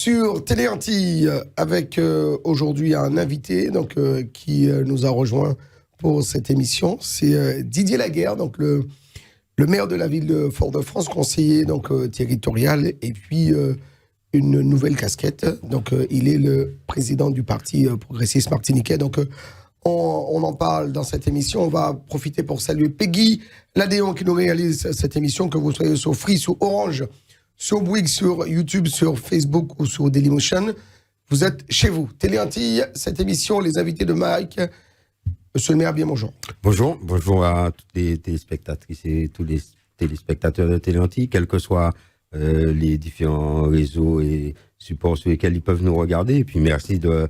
sur Télé Antilles avec aujourd'hui un invité qui nous a rejoint pour cette émission. C'est Didier Laguerre, donc le maire de la ville de Fort-de-France, conseiller territorial, et puis une nouvelle casquette. Il est le président du Parti progressiste martiniquais. On en parle dans cette émission. On va profiter pour saluer Peggy Ladéon qui nous réalise cette émission, que vous soyez sur Free, sur Orange, sur Bouygues, sur YouTube, sur Facebook ou sur Dailymotion. Vous êtes chez vous. Télé Antilles, cette émission, les invités de Mike. Monsieur le maire, bien bonjour. Bonjour à toutes les téléspectatrices et tous les téléspectateurs de Télé Antilles, quels que soient les différents réseaux et supports sur lesquels ils peuvent nous regarder. Et puis merci de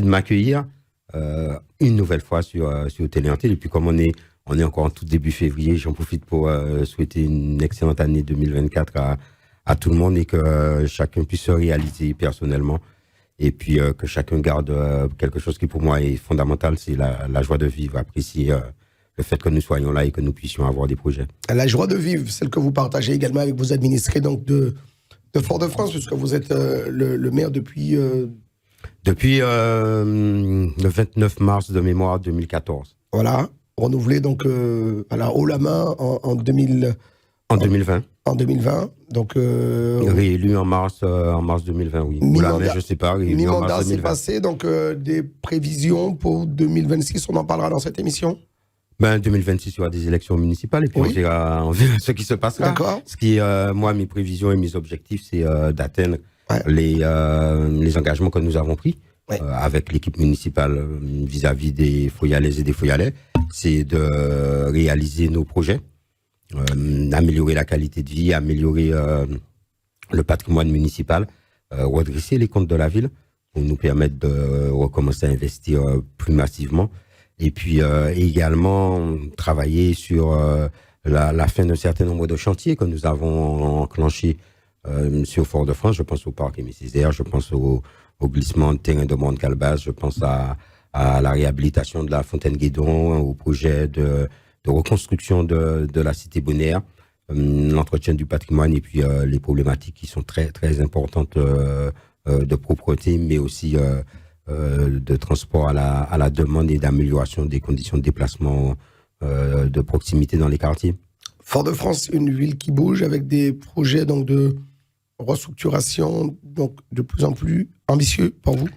m'accueillir une nouvelle fois sur Télé Antilles. Et puis comme on est encore en tout début février, j'en profite pour souhaiter une excellente année 2024 à tout le monde et que chacun puisse se réaliser personnellement. Et puis que chacun garde quelque chose qui pour moi est fondamental, c'est la joie de vivre, apprécier le fait que nous soyons là et que nous puissions avoir des projets. La joie de vivre, celle que vous partagez également avec vos administrés de Fort-de-France, puisque vous êtes le maire depuis... Depuis le 29 mars de mémoire 2014. Voilà, renouvelé haut la main en 2020. En 2020, réélu en mars 2020, oui. Mi-mandat, je sais pas, réélu en mars 2020. s'est passé, des prévisions pour 2026, on en parlera dans cette émission. 2026, il y aura des élections municipales et puis on verra ce qui se passera. D'accord. Ce qui, moi, mes prévisions et mes objectifs, c'est d'atteindre les engagements que nous avons pris avec l'équipe municipale vis-à-vis des Foyalaises et des Foyalais. C'est de réaliser nos projets. Améliorer la qualité de vie, améliorer le patrimoine municipal, redresser les comptes de la ville pour nous permettre de recommencer à investir plus massivement. Et puis également travailler sur la fin d'un certain nombre de chantiers que nous avons enclenchés sur Fort-de-France. Je pense au parc Aimé Césaire, je pense au glissement de terrain de Mont-Calbas, je pense à la réhabilitation de la Fontaine Guédon, au projet de reconstruction de la cité Bonaire, l'entretien du patrimoine et puis les problématiques qui sont très très importantes de propreté, mais aussi de transport à la demande et d'amélioration des conditions de déplacement de proximité dans les quartiers. Fort-de-France, une ville qui bouge avec des projets de restructuration de plus en plus ambitieux pour vous.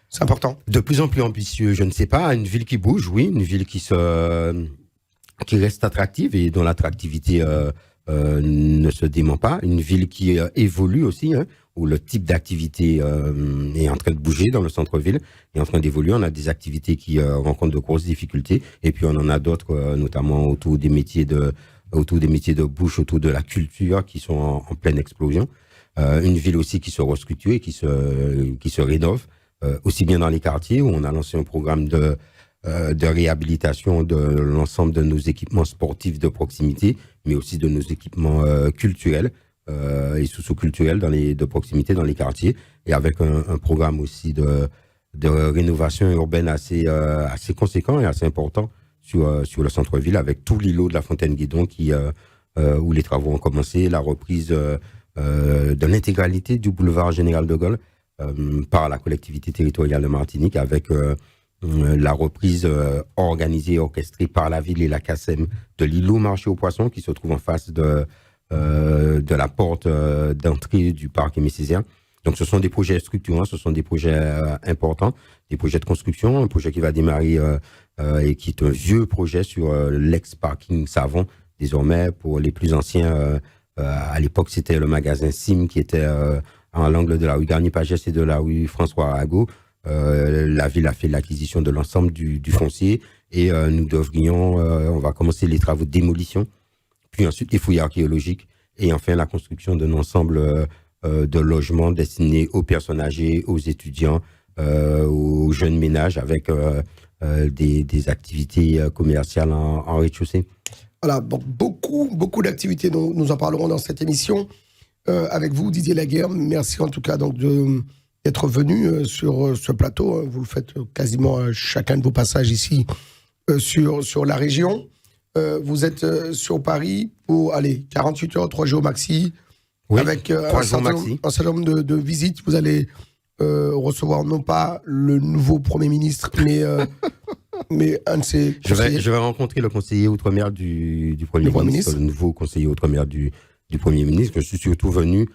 C'est important. De plus en plus ambitieux, je ne sais pas. Une ville qui bouge, oui, une ville qui reste attractive et dont l'attractivité ne se dément pas. Une ville qui évolue aussi, où le type d'activité est en train de bouger dans le centre-ville, est en train d'évoluer. On a des activités qui rencontrent de grosses difficultés, et puis on en a d'autres, notamment autour des métiers de bouche, autour de la culture, qui sont en pleine explosion. Une ville aussi qui se restructure et qui se rénove, aussi bien dans les quartiers où on a lancé un programme de réhabilitation de l'ensemble de nos équipements sportifs de proximité, mais aussi de nos équipements culturels et socio-culturels de proximité dans les quartiers, et avec un programme aussi de rénovation urbaine assez conséquent et assez important sur le centre-ville, avec tout l'îlot de la Fontaine Guédon où les travaux ont commencé, la reprise de l'intégralité du boulevard Général de Gaulle par la collectivité territoriale de Martinique, avec la reprise organisée et orchestrée par la ville et la CACEM de l'îlot marché aux poissons qui se trouve en face de la porte d'entrée du parc Aimé Césaire. Donc ce sont des projets structurants, ce sont des projets importants, des projets de construction, un projet qui va démarrer et qui est un vieux projet sur l'ex-parking Savon. Désormais, pour les plus anciens, à l'époque c'était le magasin Sim qui était à l'angle de la rue Garnier-Pagès et de la rue François Arago. La ville a fait l'acquisition de l'ensemble du foncier et on va commencer les travaux de démolition, puis ensuite les fouilles archéologiques et enfin la construction d'un ensemble de logements destinés aux personnes âgées, aux étudiants, aux jeunes ménages, avec des activités commerciales en rez-de-chaussée. Voilà, donc beaucoup d'activités dont nous en parlerons dans cette émission avec vous, Didier Laguerre. Merci en tout cas d'être venu sur ce plateau. Vous le faites quasiment à chacun de vos passages ici sur la région. Vous êtes sur Paris pour 48 heures, 3 jours maxi. Oui, avec 3 jours maxi. un certain nombre de visites. Vous allez recevoir non pas le nouveau Premier ministre, mais un de ses conseillers. Je vais rencontrer le conseiller outre-mer du Premier ministre, le nouveau conseiller outre-mer du Premier ministre. Je suis surtout venu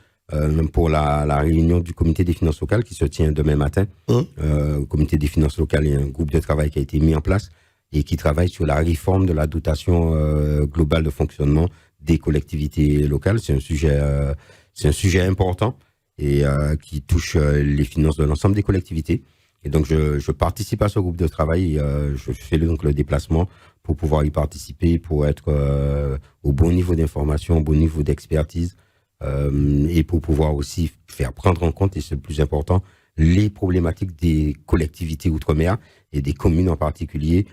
pour la réunion du comité des finances locales qui se tient demain matin. Le comité des finances locales est un groupe de travail qui a été mis en place et qui travaille sur la réforme de la dotation globale de fonctionnement des collectivités locales. C'est un sujet important et qui touche les finances de l'ensemble des collectivités. Et donc, je participe à ce groupe de travail et je fais donc le déplacement pour pouvoir y participer, pour être au bon niveau d'information, au bon niveau d'expertise et pour pouvoir aussi faire prendre en compte, et c'est le plus important, les problématiques des collectivités outre-mer et des communes en particulier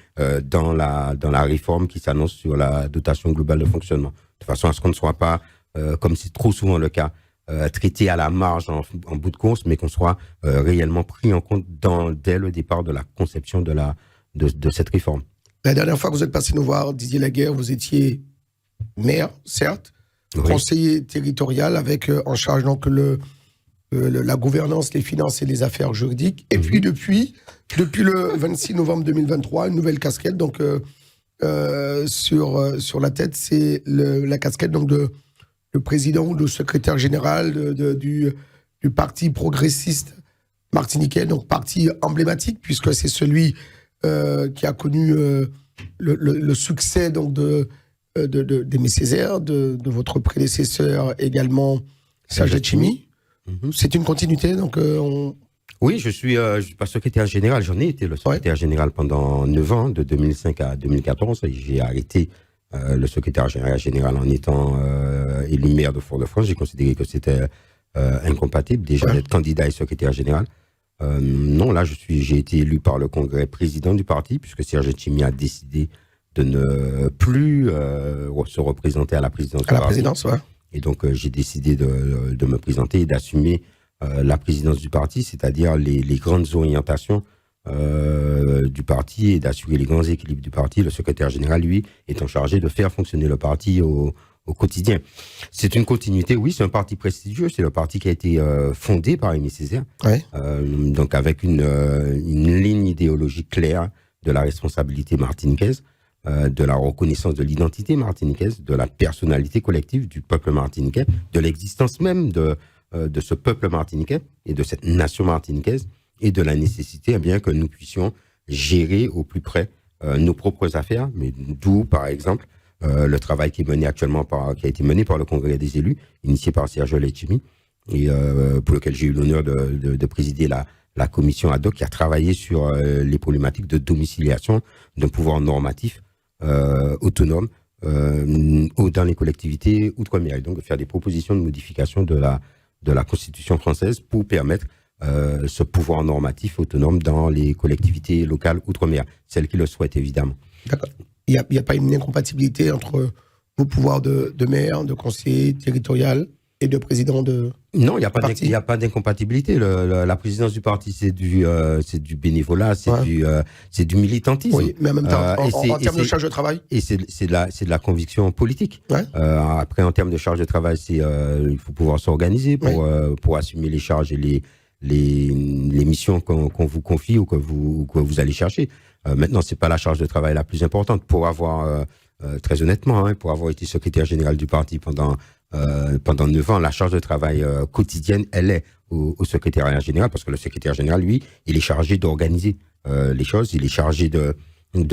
dans la réforme qui s'annonce sur la dotation globale de fonctionnement. De façon à ce qu'on ne soit pas, comme c'est trop souvent le cas, traité à la marge en bout de course, mais qu'on soit réellement pris en compte dès le départ de la conception de cette réforme. La dernière fois que vous êtes passé nous voir, Didier Laguerre, vous étiez maire, certes, oui, conseiller territorial avec en charge donc la gouvernance, les finances et les affaires juridiques. Et puis depuis le 26 novembre 2023, une nouvelle casquette donc sur la tête, c'est la casquette donc de le président ou le secrétaire général du parti progressiste martiniquais, donc parti emblématique, puisque c'est celui qui a connu le succès donc d'Aimé Césaire, de votre prédécesseur également, Serge Letchimy. C'est une continuité, donc Oui, je suis pas secrétaire général, j'en ai été le secrétaire général pendant 9 ans, de 2005 à 2014, et j'ai arrêté le secrétaire général en étant élu maire de Fort-de-France. J'ai considéré que c'était incompatible déjà d'être candidat et secrétaire général. Non, là j'ai été élu par le congrès président du parti, puisque Serge Letchimy a décidé de ne plus se représenter à la présidence du parti. Présidence, ouais. Et donc j'ai décidé de me présenter et d'assumer la présidence du parti, c'est-à-dire les grandes orientations du parti et d'assurer les grands équilibres du parti. Le secrétaire général, lui, étant chargé de faire fonctionner le parti au quotidien. C'est une continuité, oui, c'est un parti prestigieux, c'est le parti qui a été fondé par Aimé Césaire, donc avec une ligne idéologique claire de la responsabilité martiniquaise, de la reconnaissance de l'identité martiniquaise, de la personnalité collective du peuple martiniquais, de l'existence même de ce peuple martiniquais et de cette nation martiniquaise, et de la nécessité bien que nous puissions gérer au plus près nos propres affaires, mais d'où, par exemple, le travail qui est mené actuellement qui a été mené par le Congrès des élus, initié par Serge Letchimy, et pour lequel j'ai eu l'honneur de présider la commission ad hoc qui a travaillé sur les problématiques de domiciliation d'un pouvoir normatif autonome dans les collectivités outre-mer, et donc de faire des propositions de modification de la Constitution française pour permettre ce pouvoir normatif autonome dans les collectivités locales outre-mer, celles qui le souhaitent évidemment. D'accord. Il n'y a pas une incompatibilité entre vos pouvoirs de maire, de conseiller territorial et de président de Non, il n'y a pas d'incompatibilité. La présidence du parti, c'est du bénévolat, c'est du militantisme. Oui, mais en même temps, en termes de charge de travail. Et c'est de la conviction politique. Ouais. Après, en termes de charge de travail, il faut pouvoir s'organiser pour assumer les charges et les missions qu'on vous confie ou que vous allez chercher. Maintenant, c'est pas la charge de travail la plus importante. Pour avoir, très honnêtement, pour avoir été secrétaire général du parti pendant 9 ans, la charge de travail quotidienne, elle est au secrétariat général, parce que le secrétaire général, lui, il est chargé d'organiser les choses, il est chargé de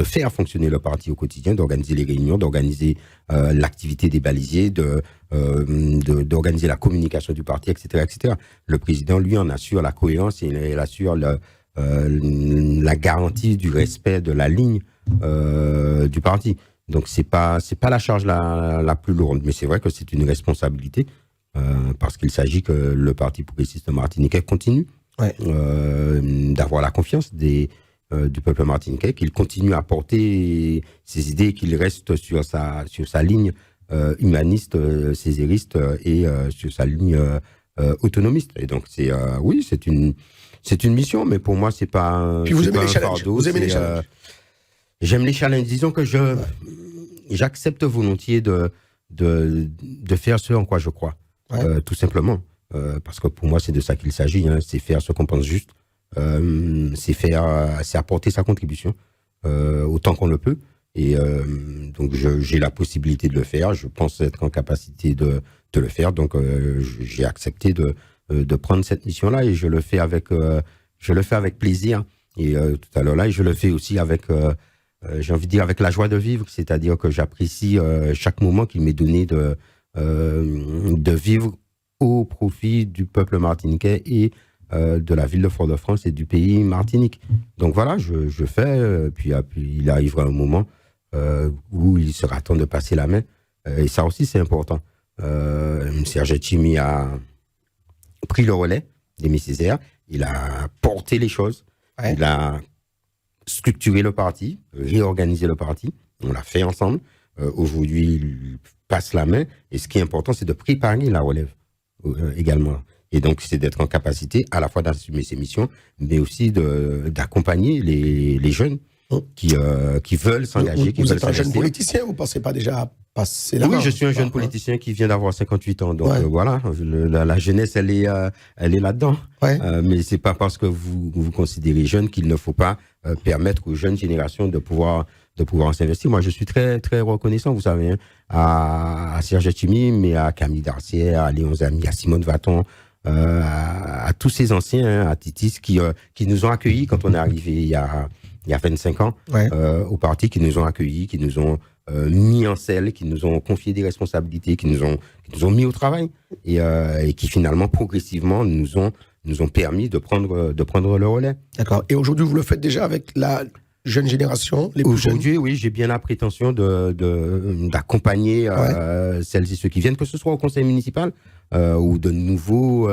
faire fonctionner le parti au quotidien, d'organiser les réunions, d'organiser l'activité des balisiers, d'organiser la communication du parti, etc., etc. Le président, lui, en assure la cohérence et il assure la garantie du respect de la ligne du parti. Donc c'est pas la charge la plus lourde, mais c'est vrai que c'est une responsabilité parce qu'il s'agit que le Parti progressiste martiniquais continue d'avoir la confiance du peuple martiniquais, qu'il continue à porter ses idées, qu'il reste sur sa ligne humaniste, césariste et sur sa ligne autonomiste. Et donc c'est une mission, mais pour moi c'est pas. Puis vous aimez les challenges. Vous aimez les challenges. J'aime les challenges. Disons que j'accepte volontiers de faire ce en quoi je crois. tout simplement. Parce que pour moi, c'est de ça qu'il s'agit. C'est faire ce qu'on pense juste. C'est apporter sa contribution autant qu'on le peut. Et donc, j'ai la possibilité de le faire. Je pense être en capacité de le faire. Donc, j'ai accepté de prendre cette mission-là et je le fais avec plaisir. Et tout à l'heure là, je le fais aussi avec, j'ai envie de dire, avec la joie de vivre. C'est-à-dire que j'apprécie chaque moment qu'il m'est donné de vivre au profit du peuple martiniquais et de la ville de Fort-de-France et du pays Martinique. Donc voilà, je fais, puis il arrivera un moment où il sera temps de passer la main. Et ça aussi, c'est important. Serge Etchimi a pris le relais d'Aimé Césaire, il a porté les choses, il a structuré le parti, réorganisé le parti, on l'a fait ensemble. Aujourd'hui, il passe la main, et ce qui est important, c'est de préparer la relève également. Et donc, c'est d'être en capacité à la fois d'assumer ses missions, mais aussi d'accompagner les jeunes qui veulent s'engager. Vous êtes un jeune politicien, vous ne pensez pas déjà passer là-bas? Oui, je suis un jeune politicien qui vient d'avoir 58 ans. Donc voilà, la jeunesse, elle est là-dedans. Mais c'est pas parce que vous considérez jeune qu'il ne faut pas permettre aux jeunes générations de pouvoir s'investir. Moi, je suis très, très reconnaissant, vous savez, à Serge Etchimi, mais à Camille Darcière, à Léon Zami, à Simone Vaton, à tous ces anciens, à Titis, qui nous ont accueillis quand on est arrivé il y a 25 ans au parti, qui nous ont accueillis, qui nous ont mis en selle, qui nous ont confié des responsabilités, qui nous ont mis au travail et qui finalement progressivement nous ont permis de prendre le relais. D'accord. Et aujourd'hui, vous le faites déjà avec la jeune génération, les plus jeunes? Aujourd'hui, oui, j'ai bien la prétention d'accompagner celles et ceux qui viennent, que ce soit au conseil municipal ou de nouveaux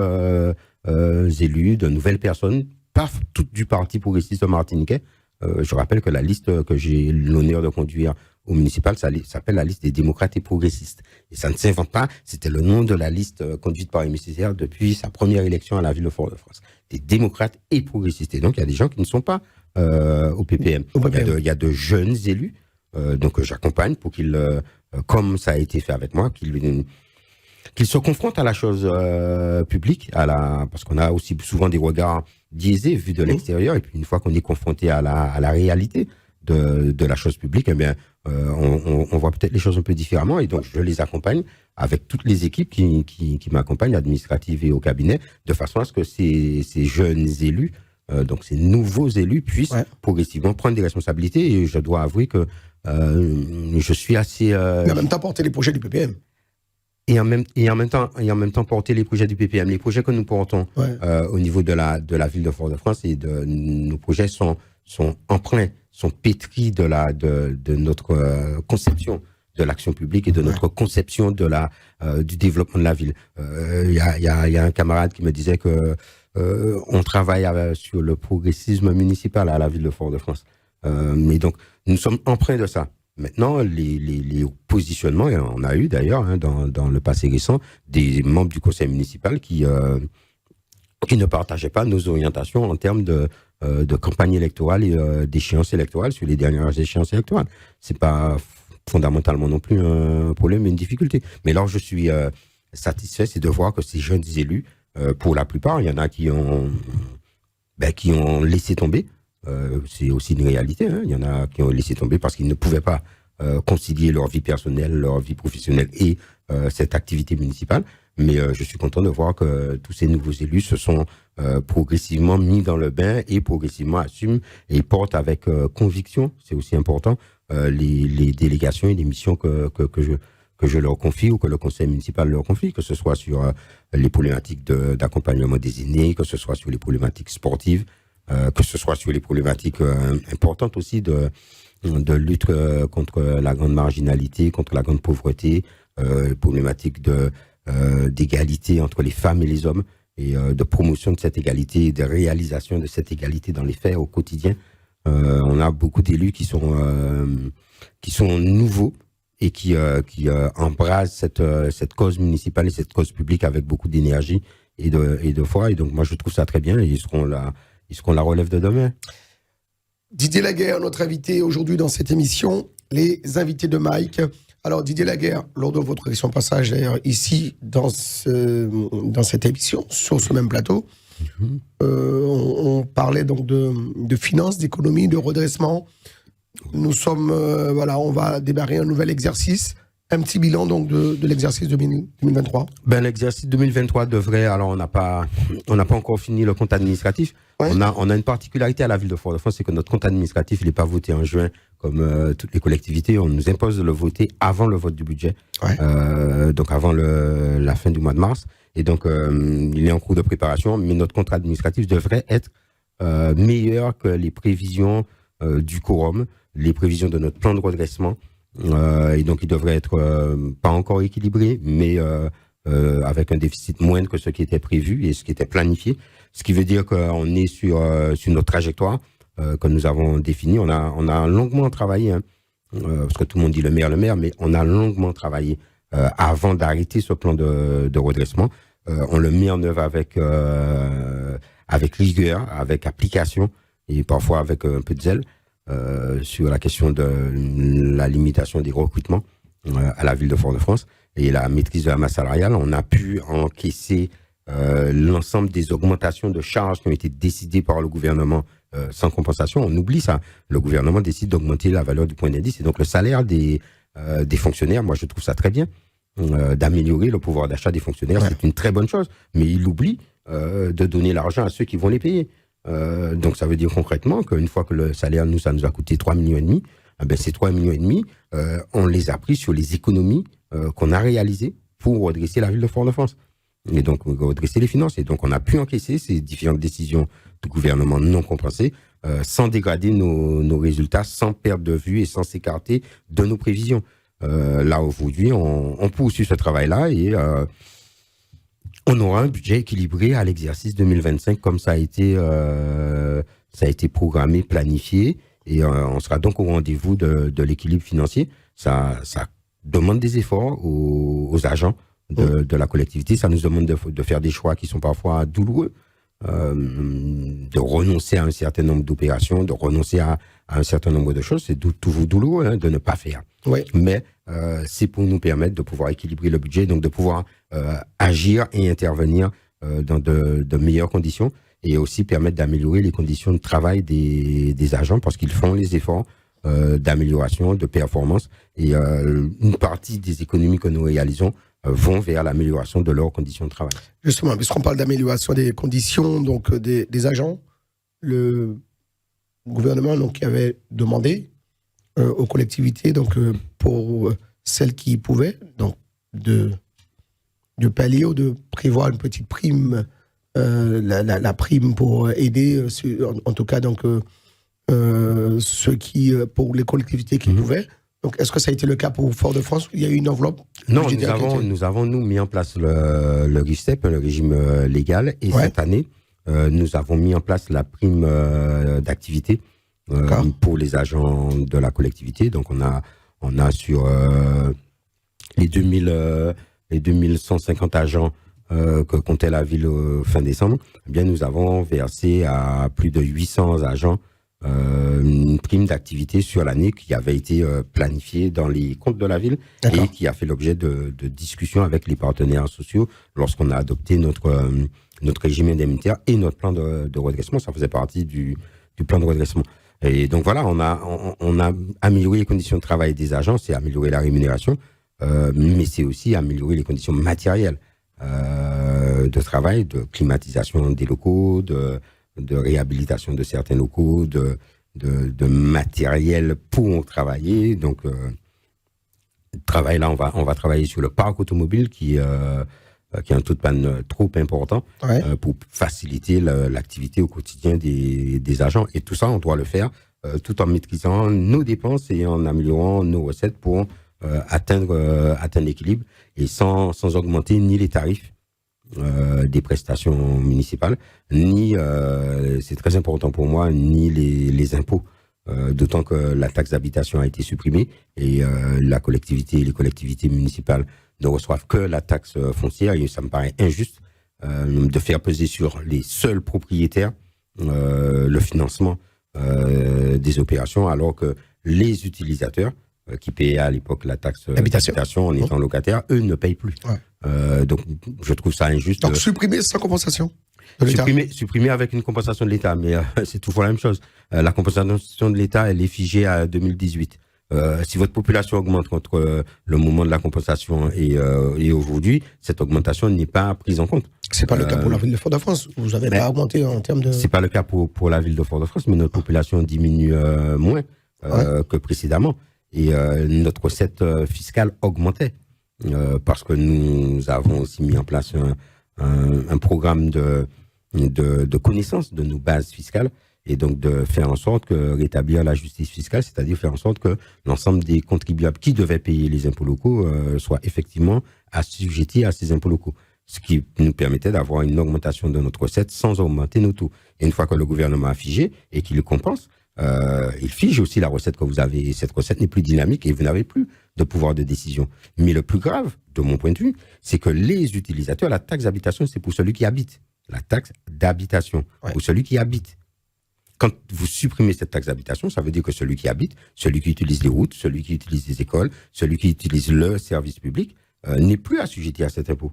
élus, de nouvelles personnes, pas toutes du parti progressiste martiniquais. Je rappelle que la liste que j'ai l'honneur de conduire au municipal, ça s'appelle la liste des démocrates et progressistes. Et ça ne s'invente pas, c'était le nom de la liste conduite par Aimé Césaire depuis sa première élection à la ville de Fort-de-France. Des démocrates et progressistes. Et donc, il y a des gens qui ne sont pas au PPM. Il y a de jeunes élus, donc j'accompagne pour qu'ils, comme ça a été fait avec moi, qu'ils se confrontent à la chose publique, parce qu'on a aussi souvent des regards biaisés vus de l'extérieur, et puis une fois qu'on est confronté à la réalité de la chose publique, eh bien, on voit peut-être les choses un peu différemment, et donc je les accompagne avec toutes les équipes qui m'accompagnent, administratives et au cabinet, de façon à ce que ces jeunes élus, donc ces nouveaux élus, puissent progressivement prendre des responsabilités, et je dois avouer que je suis assez... Mais en même temps porter les projets du PPM. Et en même temps porter les projets du PPM, les projets que nous portons au niveau de la ville de Fort-de-France, et nos projets sont empreints, sont pétris de notre conception de l'action publique et de notre conception du développement de la ville. Il y a un camarade qui me disait que on travaille sur le progressisme municipal à la ville de Fort-de-France. Mais donc nous sommes empreints de ça. Maintenant, les positionnements, et on a eu d'ailleurs dans le passé récent des membres du conseil municipal qui ne partageaient pas nos orientations en termes de campagne électorale et d'échéances électorales sur les dernières échéances électorales. C'est pas fondamentalement non plus un problème, mais une difficulté. Mais là, je suis satisfait, c'est de voir que ces jeunes élus, pour la plupart, il y en a qui ont laissé tomber. C'est aussi une réalité. Il y en a qui ont laissé tomber parce qu'ils ne pouvaient pas concilier leur vie personnelle, leur vie professionnelle et cette activité municipale. Mais je suis content de voir que tous ces nouveaux élus se sont progressivement mis dans le bain et progressivement assument et portent avec conviction, c'est aussi important, les délégations et les missions que je leur confie ou que le conseil municipal leur confie, que ce soit sur les problématiques d'accompagnement des aînés, que ce soit sur les problématiques sportives, que ce soit sur les problématiques importantes aussi de lutte contre la grande marginalité, contre la grande pauvreté, problématiques d'égalité entre les femmes et les hommes, et de promotion de cette égalité, de réalisation de cette égalité dans les faits au quotidien. On a beaucoup d'élus qui sont nouveaux et qui embrasent cette cause municipale et cette cause publique avec beaucoup d'énergie et de foi. Et donc moi je trouve ça très bien, et ils seront la relève de demain. Didier Laguerre, notre invité aujourd'hui dans cette émission. Les invités de Mike, Alors, Didier Laguerre, lors de votre récent passage d'ailleurs ici, dans cette émission, sur ce même plateau, on parlait donc de finances, d'économie, de redressement. Nous sommes, on va démarrer un nouvel exercice. Un petit bilan donc de l'exercice 2023. L'exercice 2023 devrait, alors on n'a pas encore fini le compte administratif. Ouais. On a une particularité à la ville de Fort-de-France, c'est que notre compte administratif, il n'est pas voté en juin comme toutes les collectivités. On nous impose de le voter avant le vote du budget, donc avant la fin du mois de mars. Et donc, il est en cours de préparation, mais notre compte administratif devrait être meilleur que les prévisions du quorum, les prévisions de notre plan de redressement. Et donc, il devrait être pas encore équilibré, mais avec un déficit moindre que ce qui était prévu et ce qui était planifié. Ce qui veut dire qu'on est sur notre trajectoire que nous avons définie. On a longuement travaillé, parce que tout le monde dit le maire, mais on a longuement travaillé avant d'arrêter ce plan de redressement. On le met en œuvre avec rigueur, avec application et parfois avec un peu de zèle. Sur la question de la limitation des recrutements à la ville de Fort-de-France et la maîtrise de la masse salariale, on a pu encaisser l'ensemble des augmentations de charges qui ont été décidées par le gouvernement sans compensation. On oublie ça. Le gouvernement décide d'augmenter la valeur du point d'indice et donc le salaire des fonctionnaires. Moi, je trouve ça très bien d'améliorer le pouvoir d'achat des fonctionnaires. Ouais. C'est une très bonne chose, mais il oublie de donner l'argent à ceux qui vont les payer. Donc ça veut dire concrètement qu'une fois que le salaire ça nous a coûté 3,5 millions, ces 3,5 millions, on les a pris sur les économies qu'on a réalisées pour redresser la ville de Fort-de-France. Et donc redresser les finances. Et donc on a pu encaisser ces différentes décisions du gouvernement non compensées sans dégrader nos résultats, sans perdre de vue et sans s'écarter de nos prévisions. Là aujourd'hui, on poursuit ce travail-là et on aura un budget équilibré à l'exercice 2025 comme ça a été programmé, planifié et on sera donc au rendez-vous de l'équilibre financier. Ça demande des efforts aux agents de la collectivité. Ça nous demande de faire des choix qui sont parfois douloureux, de renoncer à un certain nombre d'opérations, de renoncer à un certain nombre de choses. C'est toujours douloureux de ne pas faire. Oui. Mais c'est pour nous permettre de pouvoir équilibrer le budget, donc de pouvoir agir et intervenir dans de meilleures conditions et aussi permettre d'améliorer les conditions de travail des agents parce qu'ils font les efforts d'amélioration, de performance et une partie des économies que nous réalisons vont vers l'amélioration de leurs conditions de travail. Justement, puisqu'on parle d'amélioration des conditions donc des agents, le gouvernement donc, qui avait demandé aux collectivités, donc pour celles qui pouvaient, donc de pallier ou de prévoir une petite prime, la prime pour aider, en tout cas donc ceux qui, pour les collectivités qui pouvaient. Donc, est-ce que ça a été le cas pour Fort-de-France? Il y a eu une enveloppe? Non, nous avons mis en place le RISTEP, le régime légal, et cette année, nous avons mis en place la prime d'activité pour les agents de la collectivité. Donc, on a sur les 2150 agents que comptait la ville fin décembre, eh bien, nous avons versé à plus de 800 agents une prime d'activité sur l'année qui avait été planifiée dans les comptes de la ville et qui a fait l'objet de discussions avec les partenaires sociaux lorsqu'on a adopté notre régime indemnitaire et notre plan de redressement. Ça faisait partie du plan de redressement. Et donc voilà, on a amélioré les conditions de travail des agents, c'est améliorer la rémunération, mais c'est aussi améliorer les conditions matérielles de travail, de climatisation des locaux, de réhabilitation de certains locaux, de matériel pour travailler. Donc, travail là, on va travailler sur le parc automobile qui est un taux de panne trop important pour faciliter l'activité au quotidien des agents. Et tout ça, on doit le faire tout en maîtrisant nos dépenses et en améliorant nos recettes pour atteindre l'équilibre et sans augmenter ni les tarifs des prestations municipales, ni, c'est très important pour moi, ni les impôts. D'autant que la taxe d'habitation a été supprimée et les collectivités municipales ne reçoivent que la taxe foncière et ça me paraît injuste de faire peser sur les seuls propriétaires le financement des opérations alors que les utilisateurs qui payaient à l'époque la taxe Habitation. en étant locataires, eux ne payent plus. Donc, je trouve ça injuste. Donc, supprimer sans compensation de l'État. Supprimer avec une compensation de l'État, mais c'est toujours la même chose. La compensation de l'État, elle est figée à 2018. Si votre population augmente entre le moment de la compensation et aujourd'hui, cette augmentation n'est pas prise en compte. C'est pas le cas pour la ville de Fort-de-France. Vous n'avez pas augmenté en termes de... C'est pas le cas pour la ville de Fort-de-France, mais notre population diminue moins que précédemment. Et notre recette fiscale augmentait. Parce que nous avons aussi mis en place un programme de connaissance de nos bases fiscales et donc de faire en sorte que rétablir la justice fiscale, c'est-à-dire faire en sorte que l'ensemble des contribuables qui devaient payer les impôts locaux soient effectivement assujettis à ces impôts locaux. Ce qui nous permettait d'avoir une augmentation de notre recette sans augmenter nos taux. Et une fois que le gouvernement a figé et qu'il le compense, il fige aussi la recette que vous avez. Cette recette n'est plus dynamique et vous n'avez plus de pouvoir de décision. Mais le plus grave, de mon point de vue, c'est que les utilisateurs, la taxe d'habitation, c'est pour celui qui habite. La taxe d'habitation, pour celui qui habite. Quand vous supprimez cette taxe d'habitation, ça veut dire que celui qui habite, celui qui utilise les routes, celui qui utilise les écoles, celui qui utilise le service public, n'est plus assujetti à cet impôt.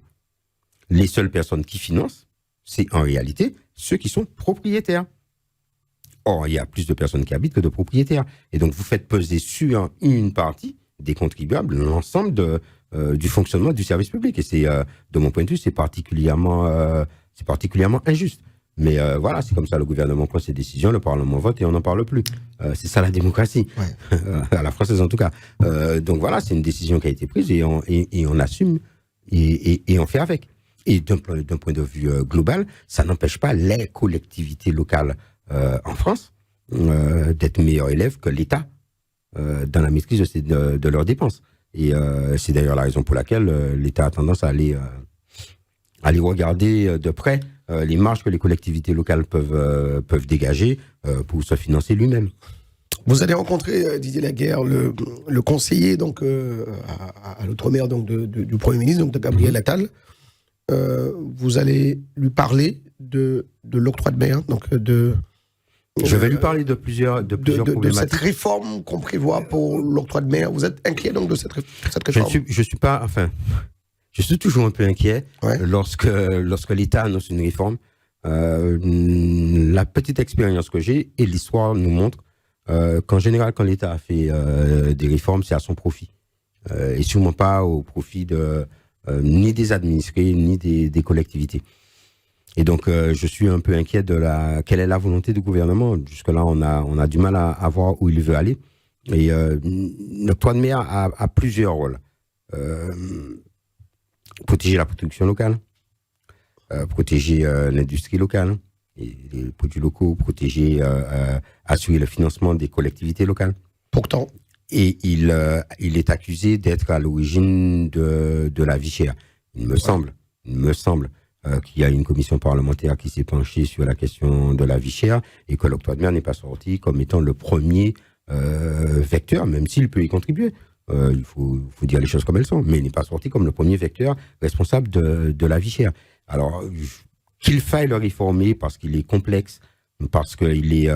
Les seules personnes qui financent, c'est en réalité ceux qui sont propriétaires. Or, il y a plus de personnes qui habitent que de propriétaires. Et donc, vous faites peser sur une partie des contribuables l'ensemble du fonctionnement du service public. Et c'est, de mon point de vue, c'est particulièrement injuste. Mais voilà, c'est comme ça, le gouvernement prend ses décisions, le Parlement vote et on n'en parle plus. C'est ça la démocratie, à la française en tout cas. Donc voilà, c'est une décision qui a été prise et on assume et on fait avec. Et d'un point de vue global, ça n'empêche pas les collectivités locales en France d'être meilleurs élèves que l'État dans la maîtrise de leurs dépenses. Et c'est d'ailleurs la raison pour laquelle l'État a tendance à aller regarder de près les marges que les collectivités locales peuvent dégager pour se financer lui-même. Vous allez rencontrer Didier Laguerre, le conseiller donc à l'outre-mer donc du Premier ministre, donc de Gabriel Attal. Vous allez lui parler de l'octroi de mer, donc je vais lui parler de plusieurs problématiques. De cette réforme qu'on prévoit pour l'octroi de mer. Vous êtes inquiet donc de cette réforme? Je suis toujours un peu inquiet lorsque l'État annonce une réforme. La petite expérience que j'ai et l'histoire nous montre qu'en général, quand l'État a fait des réformes, c'est à son profit. Et sûrement pas au profit ni des administrés, ni des collectivités. Et donc, je suis un peu inquiet quelle est la volonté du gouvernement. Jusque-là, on a du mal à voir où il veut aller. Et l'octroi de mer a plusieurs rôles. Protéger la production locale, protéger l'industrie locale, et les produits locaux, assurer le financement des collectivités locales. Pourtant. Et il est accusé d'être à l'origine de la vie chère. Il me semble qu'il y a une commission parlementaire qui s'est penchée sur la question de la vie chère et que l'octroi de mer n'est pas sorti comme étant le premier vecteur, même s'il peut y contribuer. Il faut dire les choses comme elles sont, mais il n'est pas sorti comme le premier vecteur responsable de la vie chère. Alors, qu'il faille le réformer parce qu'il est complexe, parce qu'il est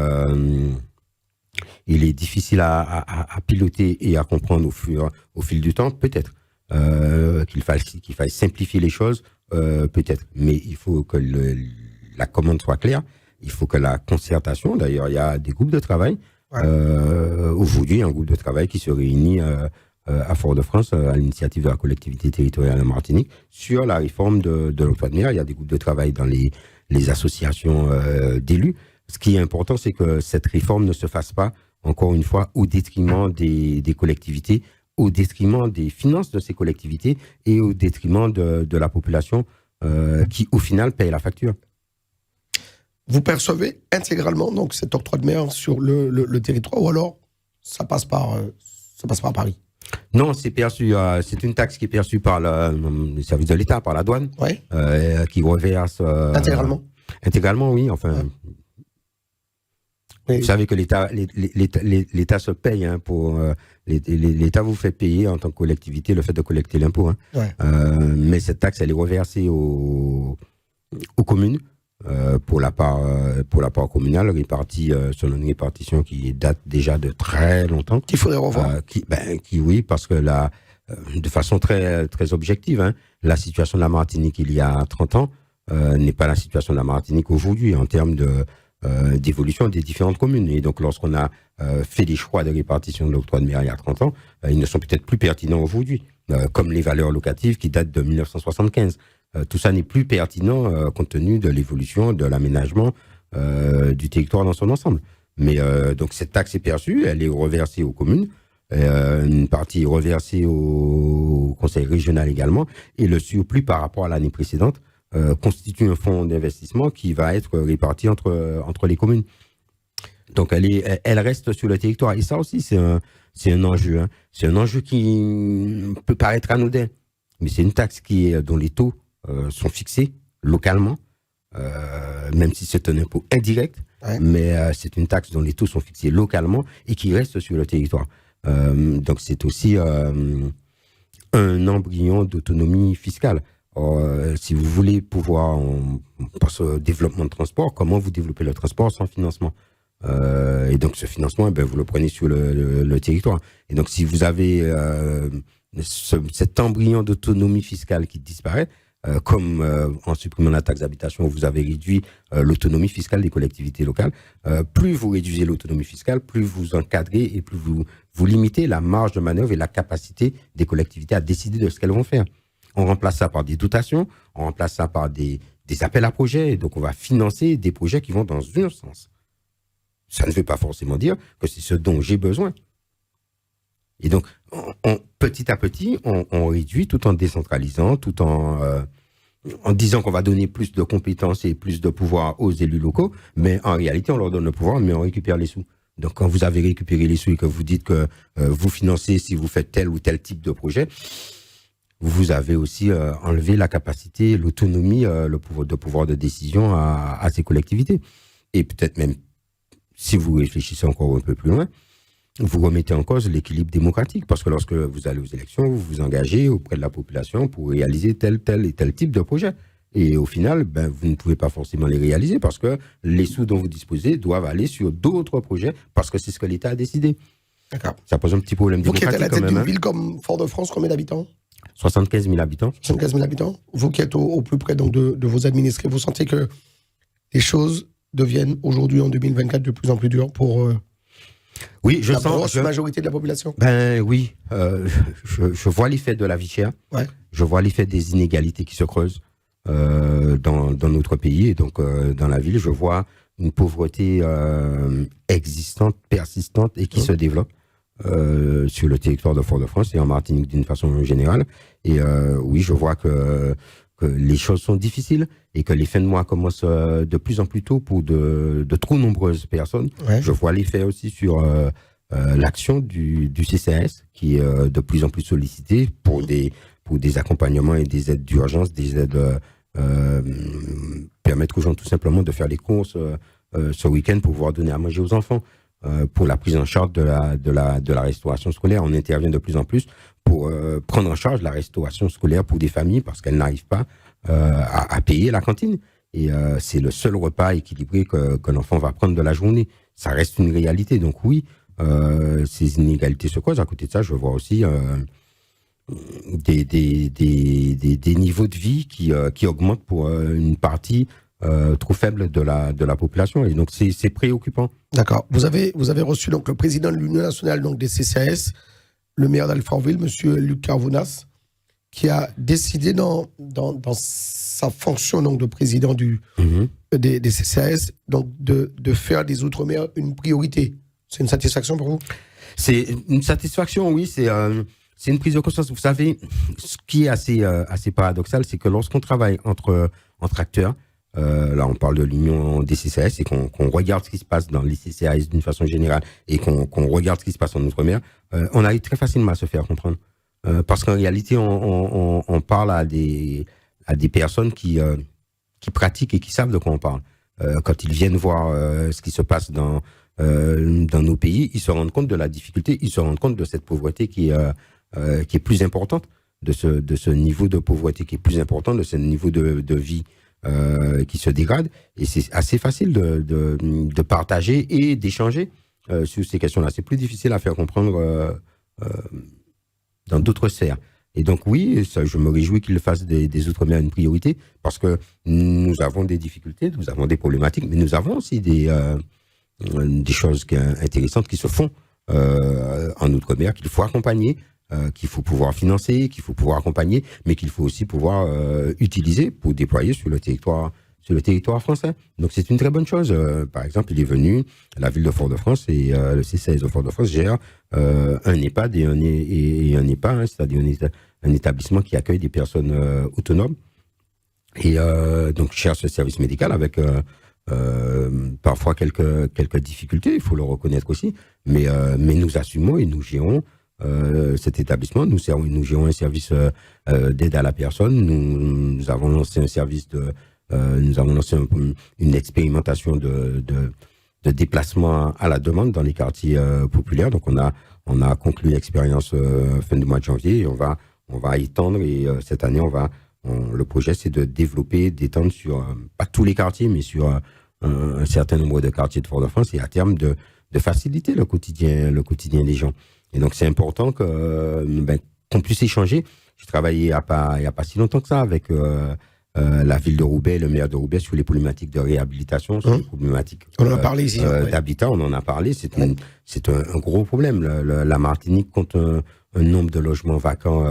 difficile à piloter et à comprendre au fil du temps, peut-être. Qu'il faille simplifier les choses, peut-être. Mais il faut que la commande soit claire. Il faut que la concertation, d'ailleurs, il y a des groupes de travail. Aujourd'hui, un groupe de travail qui se réunit à Fort-de-France à l'initiative de la collectivité territoriale de Martinique sur la réforme de l'octroi de mer. Il y a des groupes de travail dans les associations d'élus. Ce qui est important, c'est que cette réforme ne se fasse pas, encore une fois, au détriment des collectivités, au détriment des finances de ces collectivités et au détriment de la population qui, au final, paye la facture. Vous percevez intégralement donc cet octroi de mer sur le territoire ou alors ça passe par Paris? Non, c'est perçu. C'est une taxe qui est perçue par le service de l'État, par la douane, qui reverse intégralement. Intégralement, oui. Enfin, vous savez que l'État se paye pour l'État vous fait payer en tant que collectivité le fait de collecter l'impôt. Mais cette taxe, elle est reversée aux communes. pour la part communale, répartie selon une répartition qui date déjà de très longtemps. Qu'il faudrait revoir. Oui, parce que de façon très, très objective, hein, la situation de la Martinique il y a 30 ans n'est pas la situation de la Martinique aujourd'hui en termes d'évolution des différentes communes. Et donc, lorsqu'on a fait des choix de répartition de l'octroi de mer il y a 30 ans, ils ne sont peut-être plus pertinents aujourd'hui, comme les valeurs locatives qui datent de 1975. Tout ça n'est plus pertinent compte tenu de l'évolution, de l'aménagement du territoire dans son ensemble. Mais donc, cette taxe est perçue, elle est reversée aux communes. Une partie est reversée au conseil régional également, et le surplus par rapport à l'année précédente constitue un fonds d'investissement qui va être réparti entre les communes. Donc elle reste sur le territoire, et ça aussi c'est un enjeu. Hein. C'est un enjeu qui peut paraître anodin, mais c'est une taxe dont les taux sont fixés localement, même si c'est un impôt indirect, mais c'est une taxe dont les taux sont fixés localement et qui reste sur le territoire. Donc c'est aussi un embryon d'autonomie fiscale. Si vous voulez pouvoir, on pense au développement de transport, comment vous développez le transport sans financement? Et donc ce financement, vous le prenez sur le territoire. Et donc si vous avez cet embryon d'autonomie fiscale qui disparaît, comme en supprimant la taxe d'habitation, vous avez réduit l'autonomie fiscale des collectivités locales. Plus vous réduisez l'autonomie fiscale, plus vous encadrez et plus vous limitez la marge de manœuvre et la capacité des collectivités à décider de ce qu'elles vont faire. On remplace ça par des dotations, on remplace ça par des appels à projets, et donc on va financer des projets qui vont dans un sens. Ça ne veut pas forcément dire que c'est ce dont j'ai besoin. Et donc, petit à petit, on réduit tout en décentralisant, tout en disant qu'on va donner plus de compétences et plus de pouvoir aux élus locaux, mais en réalité, on leur donne le pouvoir, mais on récupère les sous. Donc, quand vous avez récupéré les sous et que vous dites que vous financez si vous faites tel ou tel type de projet, vous avez aussi enlevé la capacité, l'autonomie, le pouvoir de décision à ces collectivités. Et peut-être même, si vous réfléchissez encore un peu plus loin, vous remettez en cause l'équilibre démocratique, parce que lorsque vous allez aux élections, vous vous engagez auprès de la population pour réaliser tel et tel type de projet. Et au final, vous ne pouvez pas forcément les réaliser parce que les sous dont vous disposez doivent aller sur d'autres projets parce que c'est ce que l'État a décidé. D'accord. Ça pose un petit problème démocratique. Vous qui êtes à la tête d'une hein. ville comme Fort-de-France, combien d'habitants? 75 000 habitants. 75 000 habitants. Vous qui êtes au plus près donc, de vos administrés, vous sentez que les choses deviennent aujourd'hui, en 2024, de plus en plus dures pour oui, la grosse majorité de la population? Oui, je vois l'effet de la vie chère. Ouais. Je vois l'effet des inégalités qui se creusent dans notre pays et donc dans la ville. Je vois une pauvreté existante, persistante et qui se développe sur le territoire de Fort-de-France et en Martinique d'une façon générale. Et oui, je vois que les choses sont difficiles et que les fins de mois commencent de plus en plus tôt pour de trop nombreuses personnes. Ouais. Je vois l'effet aussi sur l'action du CCAS qui est de plus en plus sollicité pour des accompagnements et des aides d'urgence, des aides permettre aux gens tout simplement de faire les courses ce week-end pour pouvoir donner à manger aux enfants. Pour la prise en charge de la restauration scolaire, on intervient de plus en plus pour prendre en charge la restauration scolaire pour des familles parce qu'elles n'arrivent pas à payer la cantine. Et c'est le seul repas équilibré que l'enfant va prendre de la journée. Ça reste une réalité. Donc oui, ces inégalités se creusent. À côté de ça, je vois aussi des niveaux de vie qui augmentent pour une partie trop faible de la population. Et donc c'est préoccupant. D'accord. Vous avez reçu donc le président de l'Union nationale donc des CCAS, le maire d'Alfortville, monsieur Luc Carvounas, qui a décidé dans sa fonction donc de président des CCAS donc de faire des Outre-mer une priorité. C'est une satisfaction pour vous? C'est une satisfaction, oui. C'est une prise de conscience. Vous savez, ce qui est assez paradoxal, c'est que lorsqu'on travaille entre acteurs, là on parle de l'union des CCAS et qu'on regarde ce qui se passe dans les CCAS d'une façon générale et qu'on regarde ce qui se passe en Outre-mer, on arrive très facilement à se faire comprendre. Parce qu'en réalité, on parle à des personnes qui pratiquent et qui savent de quoi on parle. Quand ils viennent voir ce qui se passe dans nos pays, ils se rendent compte de la difficulté, ils se rendent compte de cette pauvreté qui est plus importante, de ce niveau de pauvreté qui est plus important, de ce niveau de vie qui se dégradent. Et c'est assez facile de partager et d'échanger sur ces questions-là. C'est plus difficile à faire comprendre dans d'autres sphères. Et donc oui, ça, je me réjouis qu'ils fassent des Outre-mer une priorité, parce que nous avons des difficultés, nous avons des problématiques, mais nous avons aussi des choses intéressantes qui se font en Outre-mer, qu'il faut accompagner, qu'il faut pouvoir financer, qu'il faut pouvoir accompagner, mais qu'il faut aussi pouvoir utiliser pour déployer sur le territoire français. Donc c'est une très bonne chose. Par exemple, il est venu, la ville de Fort-de-France et le C16 de Fort-de-France gère un EHPAD et un EHPA, hein, c'est-à-dire un établissement qui accueille des personnes autonomes. Et donc gère ce service médical avec parfois quelques difficultés, il faut le reconnaître aussi, mais nous assumons et nous gérons cet établissement. Nous gérons un service d'aide à la personne. Nous avons lancé un service nous avons lancé une expérimentation de déplacement à la demande dans les quartiers populaires. Donc on a conclu l'expérience fin du mois de janvier et on va étendre, et cette année le projet c'est de développer, d'étendre sur pas tous les quartiers, mais sur un certain nombre de quartiers de Fort-de-France, et à terme de faciliter le quotidien des gens. Et donc c'est important qu'on puisse échanger. J'ai travaillé il y a pas si longtemps que ça avec la ville de Roubaix, le maire de Roubaix, sur les problématiques de réhabilitation, sur les problématiques on en a parlé ici, d'habitat, on en a parlé. C'est un gros problème. La Martinique compte un nombre de logements vacants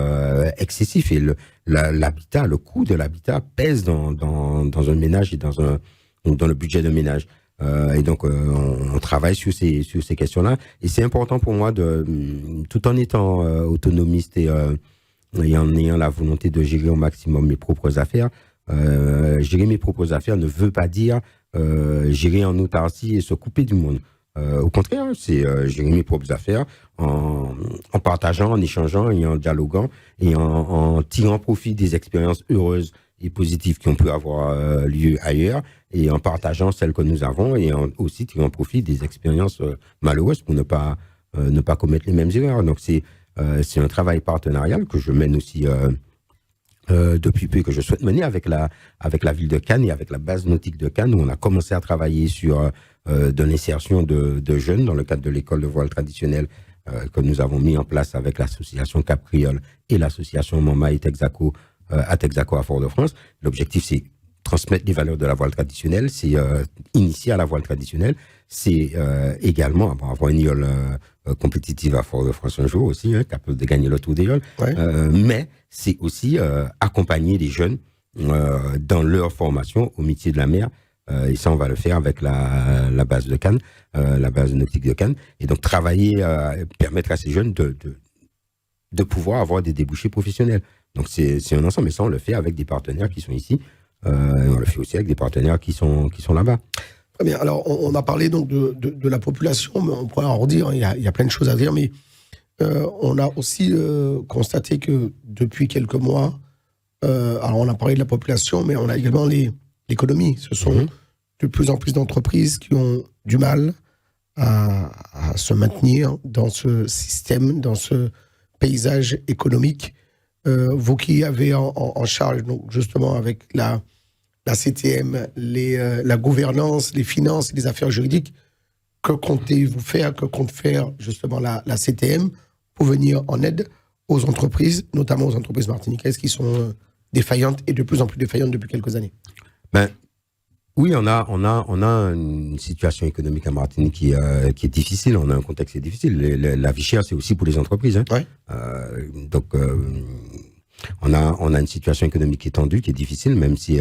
excessif, et l'habitat, le coût de l'habitat pèse dans un ménage et dans le budget de ménage. Et donc on travaille sur ces questions-là, et c'est important pour moi tout en étant autonomiste et en ayant la volonté de gérer au maximum mes propres affaires. Gérer mes propres affaires ne veut pas dire gérer en autarcie et se couper du monde. Au contraire, c'est gérer mes propres affaires en partageant, en échangeant et en dialoguant, et en tirant profit des expériences heureuses et positives qui ont pu avoir lieu ailleurs, et en partageant celles que nous avons, et aussi tirant profit des expériences malheureuses pour ne pas commettre les mêmes erreurs. Donc c'est un travail partenarial que je mène aussi depuis peu, que je souhaite mener avec la ville de Cannes et avec la base nautique de Cannes, où on a commencé à travailler sur de l'insertion de jeunes dans le cadre de l'école de voile traditionnelle que nous avons mis en place avec l'association Cap Créole et l'association Mama et Texaco à Texaco à Fort-de-France. L'objectif, c'est transmettre les valeurs de la voile traditionnelle, c'est initier à la voile traditionnelle, c'est également avoir une IOL compétitive à Fort-de-France un jour aussi, hein, capable de gagner le Tour des IOL, mais c'est aussi accompagner les jeunes dans leur formation au métier de la mer, et ça on va le faire avec la base de Cannes, la base nautique de Cannes, et donc travailler, permettre à ces jeunes de pouvoir avoir des débouchés professionnels. Donc c'est un ensemble, mais ça on le fait avec des partenaires qui sont ici, et on le fait aussi avec des partenaires qui sont là-bas. Très bien. Alors, on a parlé donc de la population, mais on pourrait en redire, il y a plein de choses à dire, mais on a aussi constaté que depuis quelques mois, alors on a parlé de la population, mais on a également l'économie. Ce sont de plus en plus d'entreprises qui ont du mal à se maintenir dans ce système, dans ce paysage économique. Vous qui avez en charge, donc justement avec la CTM, la gouvernance, les finances, les affaires juridiques, que comptez-vous faire, que compte faire justement la CTM pour venir en aide aux entreprises, notamment aux entreprises martiniquaises qui sont défaillantes et de plus en plus défaillantes depuis quelques années? Oui, on a une situation économique en Martinique qui est difficile. On a un contexte qui est difficile. La vie chère, c'est aussi pour les entreprises. Hein. Ouais. Donc, on a une situation économique qui est tendue, qui est difficile, même si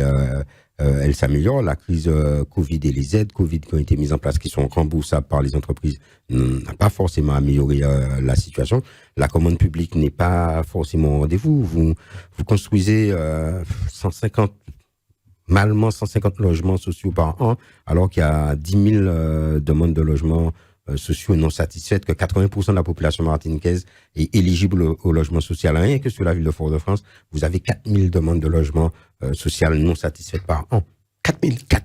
elle s'améliore. La crise Covid et les aides Covid qui ont été mises en place, qui sont remboursables par les entreprises, n'a pas forcément amélioré la situation. La commande publique n'est pas forcément au rendez-vous. Vous construisez 150 logements sociaux par an, alors qu'il y a 10 000 demandes de logements sociaux non satisfaites, que 80% de la population martiniquaise est éligible au logement social. Rien que sur la ville de Fort-de-France, vous avez 4 000 demandes de logement social non satisfaites par an. 4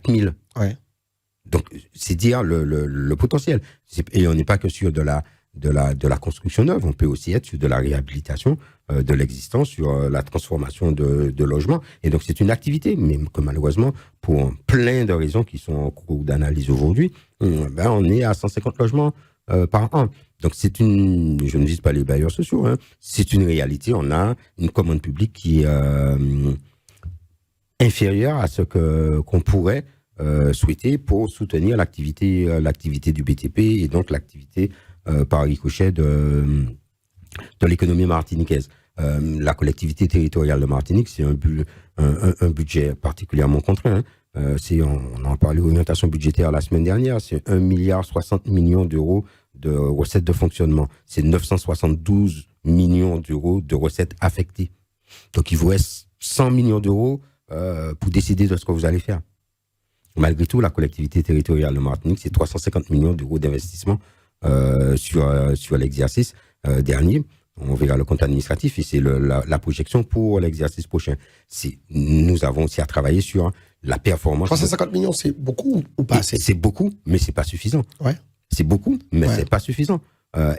000. Ouais. Donc, c'est dire le potentiel. Et on n'est pas que sur de de la construction neuve. On peut aussi être sur de la réhabilitation de l'existant, sur la transformation de logements. Et donc, c'est une activité, mais que malheureusement, pour plein de raisons qui sont en cours d'analyse aujourd'hui, on est à 150 logements par an. Donc, je ne vise pas les bailleurs sociaux, hein, c'est une réalité. On a une commande publique qui est inférieure à ce qu'on pourrait souhaiter pour soutenir l'activité du BTP et donc l'activité par ricochet de l'économie martiniquaise. La collectivité territoriale de Martinique, c'est un budget particulièrement contraint. Hein. On en parlait d'orientation budgétaire la semaine dernière, c'est 1,60 milliard d'euros de recettes de fonctionnement. C'est 972 millions d'euros de recettes affectées. Donc, il vous reste 100 millions d'euros pour décider de ce que vous allez faire. Malgré tout, la collectivité territoriale de Martinique, c'est 350 millions d'euros d'investissement sur l'exercice dernier. On verra le compte administratif et c'est la projection pour l'exercice prochain. Nous avons aussi à travailler sur la performance. 350 millions, c'est beaucoup ou pas assez? C'est beaucoup, mais c'est pas suffisant. Ouais. C'est beaucoup, mais c'est pas suffisant.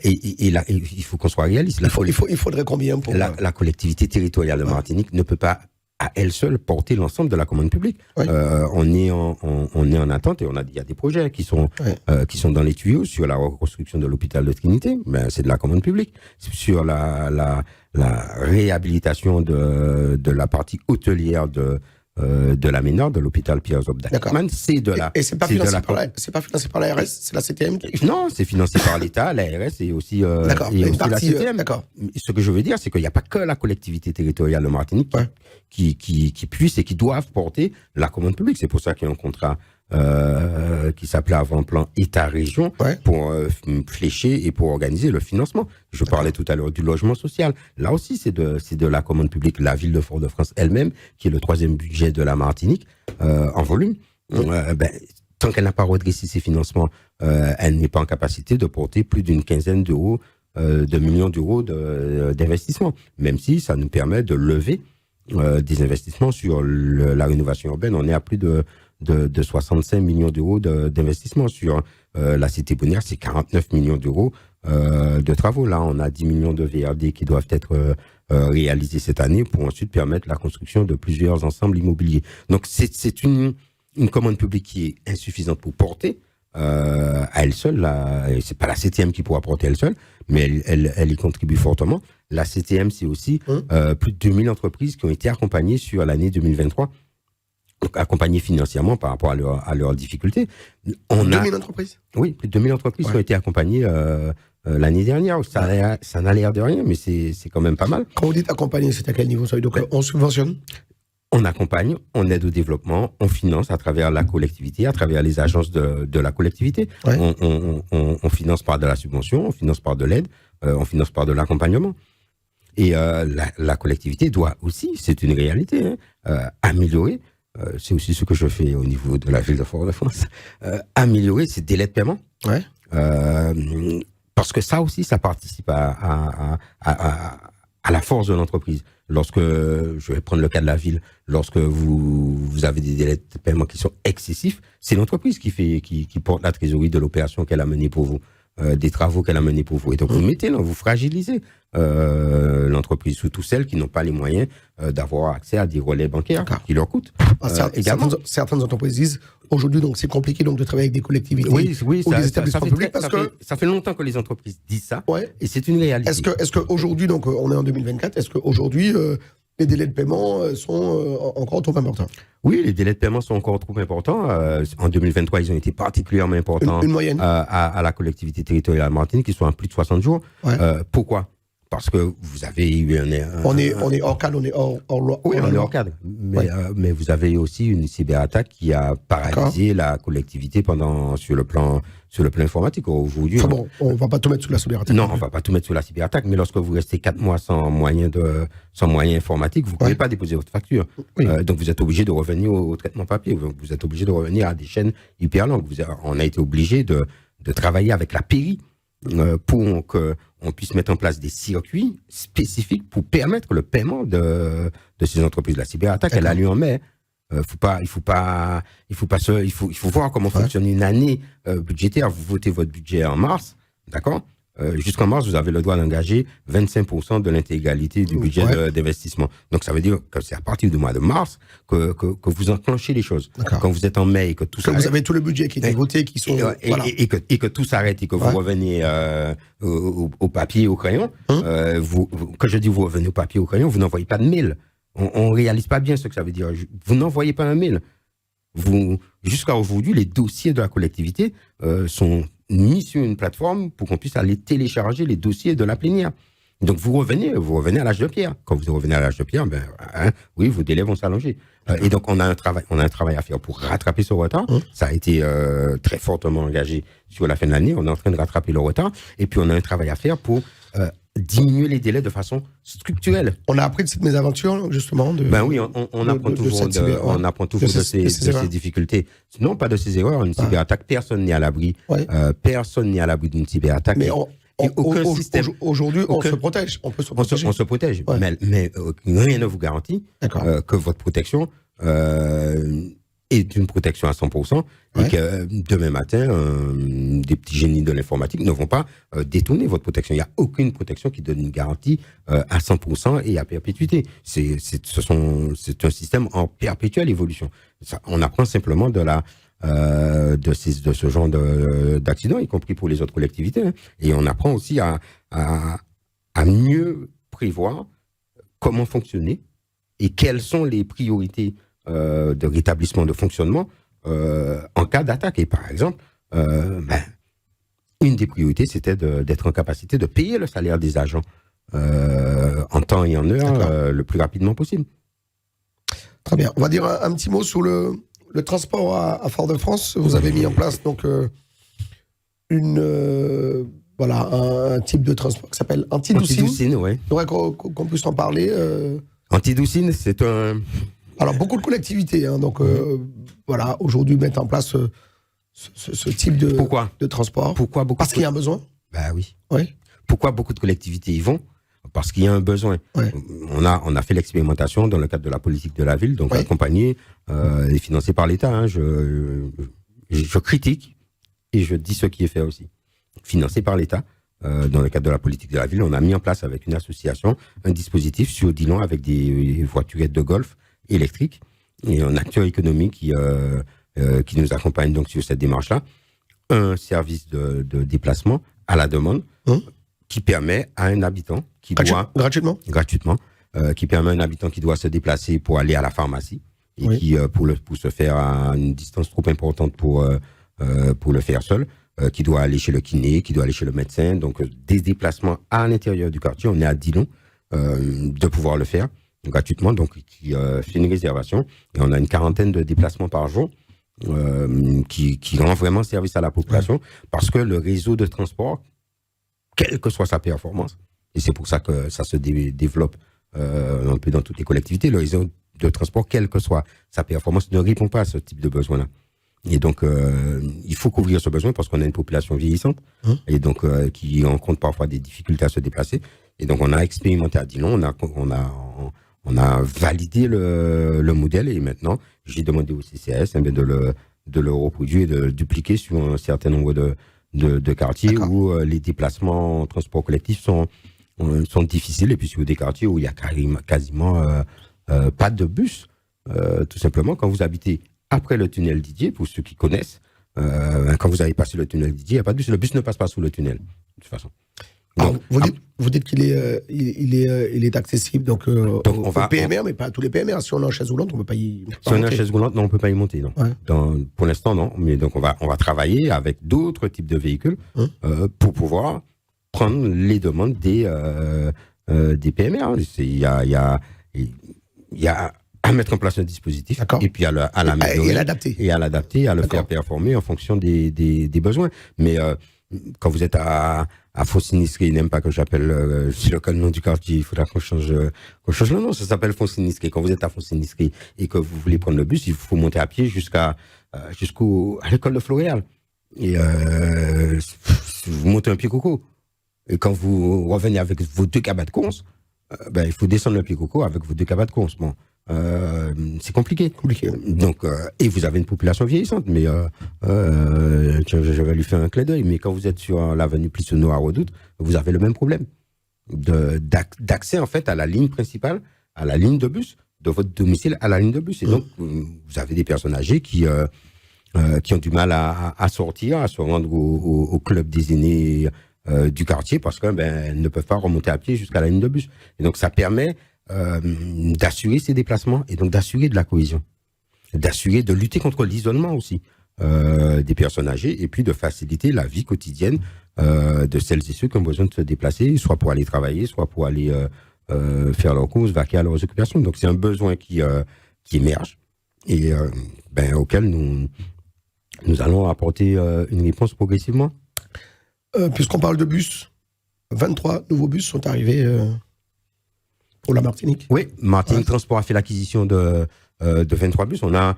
Et là, il faut qu'on soit réaliste. Il faudrait combien pour... La collectivité territoriale de Martinique ne peut pas à elle seule porter l'ensemble de la commande publique. Ouais. On est en attente et il y a des projets qui sont dans les tuyaux sur la reconstruction de l'hôpital de Trinité, mais c'est de la commande publique. Sur la réhabilitation de la partie hôtelière de la Ménard, de l'hôpital Pierre-Zob d'Ackman, c'est de la... Et c'est pas financé par l'ARS, c'est la CTM qui... Non, c'est financé par l'État, l'ARS et aussi, la CTM. D'accord. Ce que je veux dire, c'est qu'il n'y a pas que la collectivité territoriale de Martinique qui puisse et qui doivent porter la commande publique. C'est pour ça qu'il y a un contrat qui s'appelait avant-plan État-région pour flécher et pour organiser le financement. Je parlais tout à l'heure du logement social. Là aussi, c'est de la commande publique. La ville de Fort-de-France elle-même, qui est le 3e budget de la Martinique en volume, tant qu'elle n'a pas redressé ses financements, elle n'est pas en capacité de porter plus d'une quinzaine de millions d'euros d'investissement, même si ça nous permet de lever des investissements sur la rénovation urbaine. On est à plus de 65 millions d'euros d'investissement. Sur la Cité Bonnière, c'est 49 millions d'euros de travaux. Là, on a 10 millions de VRD qui doivent être réalisés cette année pour ensuite permettre la construction de plusieurs ensembles immobiliers. Donc, c'est une commande publique qui est insuffisante pour porter à elle seule. C'est pas la CTM qui pourra porter elle seule, mais elle y contribue fortement. La CTM, c'est aussi plus de 2000 entreprises qui ont été accompagnées sur l'année 2023. Donc, accompagnées financièrement par rapport à leurs difficultés. 2000 entreprises? Oui, plus de 2000 entreprises qui ont été accompagnées l'année dernière. Ça n'a l'air de rien, mais c'est quand même pas mal. Quand vous dites accompagner, c'est à quel niveau ça veut dire qu'on subventionne? On accompagne, on aide au développement, on finance à travers la collectivité, à travers les agences de la collectivité. Ouais. On finance par de la subvention, on finance par de l'aide, on finance par de l'accompagnement. Et la collectivité doit aussi, c'est une réalité, améliorer. C'est aussi ce que je fais au niveau de la ville de Fort-de-France, améliorer ses délais de paiement. Ouais. Parce que ça aussi, ça participe à la force de l'entreprise. Lorsque, je vais prendre le cas de la ville, lorsque vous avez des délais de paiement qui sont excessifs, c'est l'entreprise qui porte la trésorerie de l'opération qu'elle a menée pour vous, des travaux qu'elle a menés pour vous. Et donc, vous fragilisez l'entreprise, surtout celles qui n'ont pas les moyens d'avoir accès à des relais bancaires qui leur coûtent. Certaines entreprises disent aujourd'hui, donc c'est compliqué donc de travailler avec des collectivités ou des établissements publics ça fait longtemps que les entreprises disent ça, et c'est une réalité. Est-ce qu'aujourd'hui, donc on est en 2024, est-ce qu'aujourd'hui les délais de paiement sont encore trop importants? Oui, les délais de paiement sont encore trop importants. En 2023, ils ont été particulièrement importants. Une moyenne à la collectivité territoriale Martinique, qui sont à plus de 60 jours. Pourquoi? Parce que vous avez eu on est hors cadre, on est hors loi. Oui, on est hors cadre. Mais vous avez aussi une cyberattaque qui a paralysé la collectivité sur le plan informatique. Aujourd'hui, on va pas tout mettre sous la cyberattaque. Non, on va pas tout mettre sous la cyberattaque. Mais lorsque vous restez 4 mois sans moyen informatique, vous pouvez pas déposer votre facture. Oui. Donc vous êtes obligé de revenir au traitement papier. Vous êtes obligé de revenir à des chaînes hyper longues. On a été obligé de travailler avec la PERI pour qu'on puisse mettre en place des circuits spécifiques pour permettre le paiement de ces entreprises. La cyberattaque, elle a lieu en mai. Il faut voir comment fonctionne une année budgétaire. Vous votez votre budget en mars, d'accord? jusqu'en mars, vous avez le droit d'engager 25% de l'intégralité du budget d'investissement. Donc, ça veut dire que c'est à partir du mois de mars que vous enclenchez les choses. Quand vous êtes en mai et que tout s'arrête. Vous avez tout le budget qui est voté, qui sont... Et que tout s'arrête et que vous revenez au papier, au crayon. Quand je dis vous revenez au papier, au crayon, vous n'envoyez pas de mail. On réalise pas bien ce que ça veut dire. Vous n'envoyez pas un mail. Jusqu'à aujourd'hui, les dossiers de la collectivité sont mis sur une plateforme pour qu'on puisse aller télécharger les dossiers de la plénière. Donc vous revenez à l'âge de pierre. Quand vous revenez à l'âge de pierre, oui, vos délais vont s'allonger. Et donc on a un travail à faire pour rattraper ce retard. Ça a été très fortement engagé sur la fin de l'année. On est en train de rattraper le retard. Et puis on a un travail à faire pour diminuer les délais de façon structurelle. On a appris de cette mésaventure, justement. Oui, on apprend toujours de ces difficultés. Non, pas de ces erreurs. Une cyberattaque, personne n'est à l'abri. Personne n'est à l'abri d'une cyberattaque. Mais aucun système. Aujourd'hui, on se protège. On peut se protéger. On se protège. Mais rien ne vous garantit que votre protection est une protection à 100% et que demain matin, des petits génies de l'informatique ne vont pas détourner votre protection. Il n'y a aucune protection qui donne une garantie à 100% et à perpétuité. C'est un système en perpétuelle évolution. On apprend simplement de ce genre d'accident, y compris pour les autres collectivités. Et on apprend aussi à mieux prévoir comment fonctionner et quelles sont les priorités de rétablissement de fonctionnement en cas d'attaque. Et par exemple, une des priorités, c'était d'être en capacité de payer le salaire des agents en temps et en heure le plus rapidement possible. Très bien. On va dire un petit mot sur le transport à Fort-de-France. Vous avez mis en place donc un type de transport qui s'appelle Antidoucine. Antidoucine, oui. Il faudrait qu'on puisse en parler. Antidoucine, c'est un... Alors, beaucoup de collectivités, aujourd'hui mettent en place ce type de transport. Pourquoi beaucoup? Parce qu'il y a un besoin. Oui. Pourquoi beaucoup de collectivités y vont? Parce qu'il y a un besoin. On a fait l'expérimentation dans le cadre de la politique de la ville, donc accompagné et financé par l'État. Je critique et je dis ce qui est fait aussi. Financé par l'État. Dans le cadre de la politique de la ville, on a mis en place avec une association un dispositif sur Dillon avec des voiturettes de golf électriques et un acteur économique qui nous accompagne donc sur cette démarche-là. Un service de déplacement à la demande qui permet à un habitant qui gratuitement, qui permet à un habitant qui doit se déplacer pour aller à la pharmacie et qui pour se faire à une distance trop importante pour le faire seul, qui doit aller chez le kiné, qui doit aller chez le médecin, donc des déplacements à l'intérieur du quartier. On est à Dillon de pouvoir le faire gratuitement, donc qui fait une réservation et on a une quarantaine de déplacements par jour qui rend vraiment service à la population parce que le réseau de transport, quelle que soit sa performance, et c'est pour ça que ça se développe un peu dans toutes les collectivités, le réseau de transport, quelle que soit sa performance, ne répond pas à ce type de besoin-là. Et donc, il faut couvrir ce besoin parce qu'on a une population vieillissante et donc qui rencontre parfois des difficultés à se déplacer. Et donc, on a expérimenté à Dillon, on a validé le modèle et maintenant, j'ai demandé au CCAS de le reproduire et de le dupliquer sur un certain nombre de quartiers où les déplacements en transport collectif sont difficiles et puis sur des quartiers où il y a quasiment pas de bus. Tout simplement, quand vous habitez après le tunnel Didier, pour ceux qui connaissent, quand vous avez passé le tunnel Didier, il n'y a pas de bus. Le bus ne passe pas sous le tunnel, de toute façon. Donc, vous dites qu'il est accessible aux PMR, mais pas à tous les PMR. Si on est en chaise roulante, on ne peut pas y monter. Si on est en chaise roulante, non, on ne peut pas y monter. Non. Pour l'instant, non. Mais donc, on va travailler avec d'autres types de véhicules pour pouvoir prendre les demandes des PMR. Il y a à mettre en place un dispositif et puis à l'améliorer et à l'adapter, à le faire performer en fonction des besoins. Mais quand vous êtes à Font-Sinistré, il n'aime pas que j'appelle c'est le nom du quartier, il faudra qu'on change le nom, ça s'appelle Font-Sinistré. Quand vous êtes à Font-Sinistré et que vous voulez prendre le bus, il faut monter à pied à l'école de Floréal. Et vous montez un pied coco. Et quand vous revenez avec vos 2 cabas de cons, il faut descendre le pied coco avec vos 2 cabas de cons. Bon, c'est compliqué. Compliqué. Donc, et vous avez une population vieillissante, mais je vais lui faire un clin d'œil, mais quand vous êtes sur l'avenue Plissonneau à Redoute, vous avez le même problème d'accès en fait à la ligne principale, à la ligne de bus, de votre domicile à la ligne de bus. Et donc, vous avez des personnes âgées qui ont du mal à sortir, à se rendre au club des aînés du quartier parce que elles ne peuvent pas remonter à pied jusqu'à la ligne de bus. Et donc, ça permet d'assurer ces déplacements et donc d'assurer de la cohésion, de lutter contre l'isolement aussi des personnes âgées et puis de faciliter la vie quotidienne de celles et ceux qui ont besoin de se déplacer, soit pour aller travailler, soit pour aller faire leurs courses, vaquer à leurs occupations. Donc c'est un besoin qui émerge et auquel nous allons apporter une réponse progressivement. Puisqu'on parle de bus, 23 nouveaux bus sont arrivés pour la Martinique. Oui, Martinique Transport a fait l'acquisition de 23 bus. On a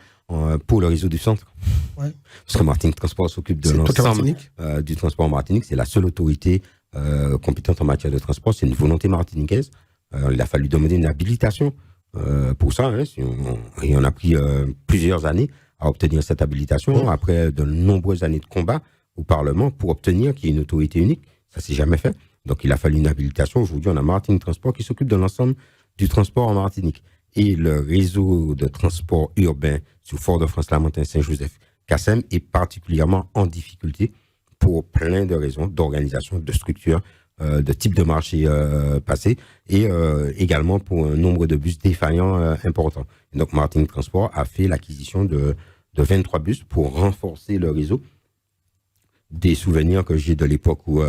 pour le réseau du centre. Ouais. Parce que Martinique Transport s'occupe de l'ensemble du transport en Martinique. C'est la seule autorité compétente en matière de transport. C'est une volonté martiniquaise. Il a fallu demander une habilitation pour ça. Et on a pris plusieurs années à obtenir cette habilitation après de nombreuses années de combat au Parlement pour obtenir qu'il y ait une autorité unique. Ça s'est jamais fait. Donc, il a fallu une habilitation. Aujourd'hui, on a Martinique Transport qui s'occupe de l'ensemble du transport en Martinique. Et le réseau de transport urbain sur Fort-de-France, Lamentin, Saint-Joseph, Kassem est particulièrement en difficulté pour plein de raisons d'organisation, de structure, de type de marché passé et également pour un nombre de bus défaillants important. Et donc, Martinique Transport a fait l'acquisition de 23 bus pour renforcer le réseau. Des souvenirs que j'ai de l'époque où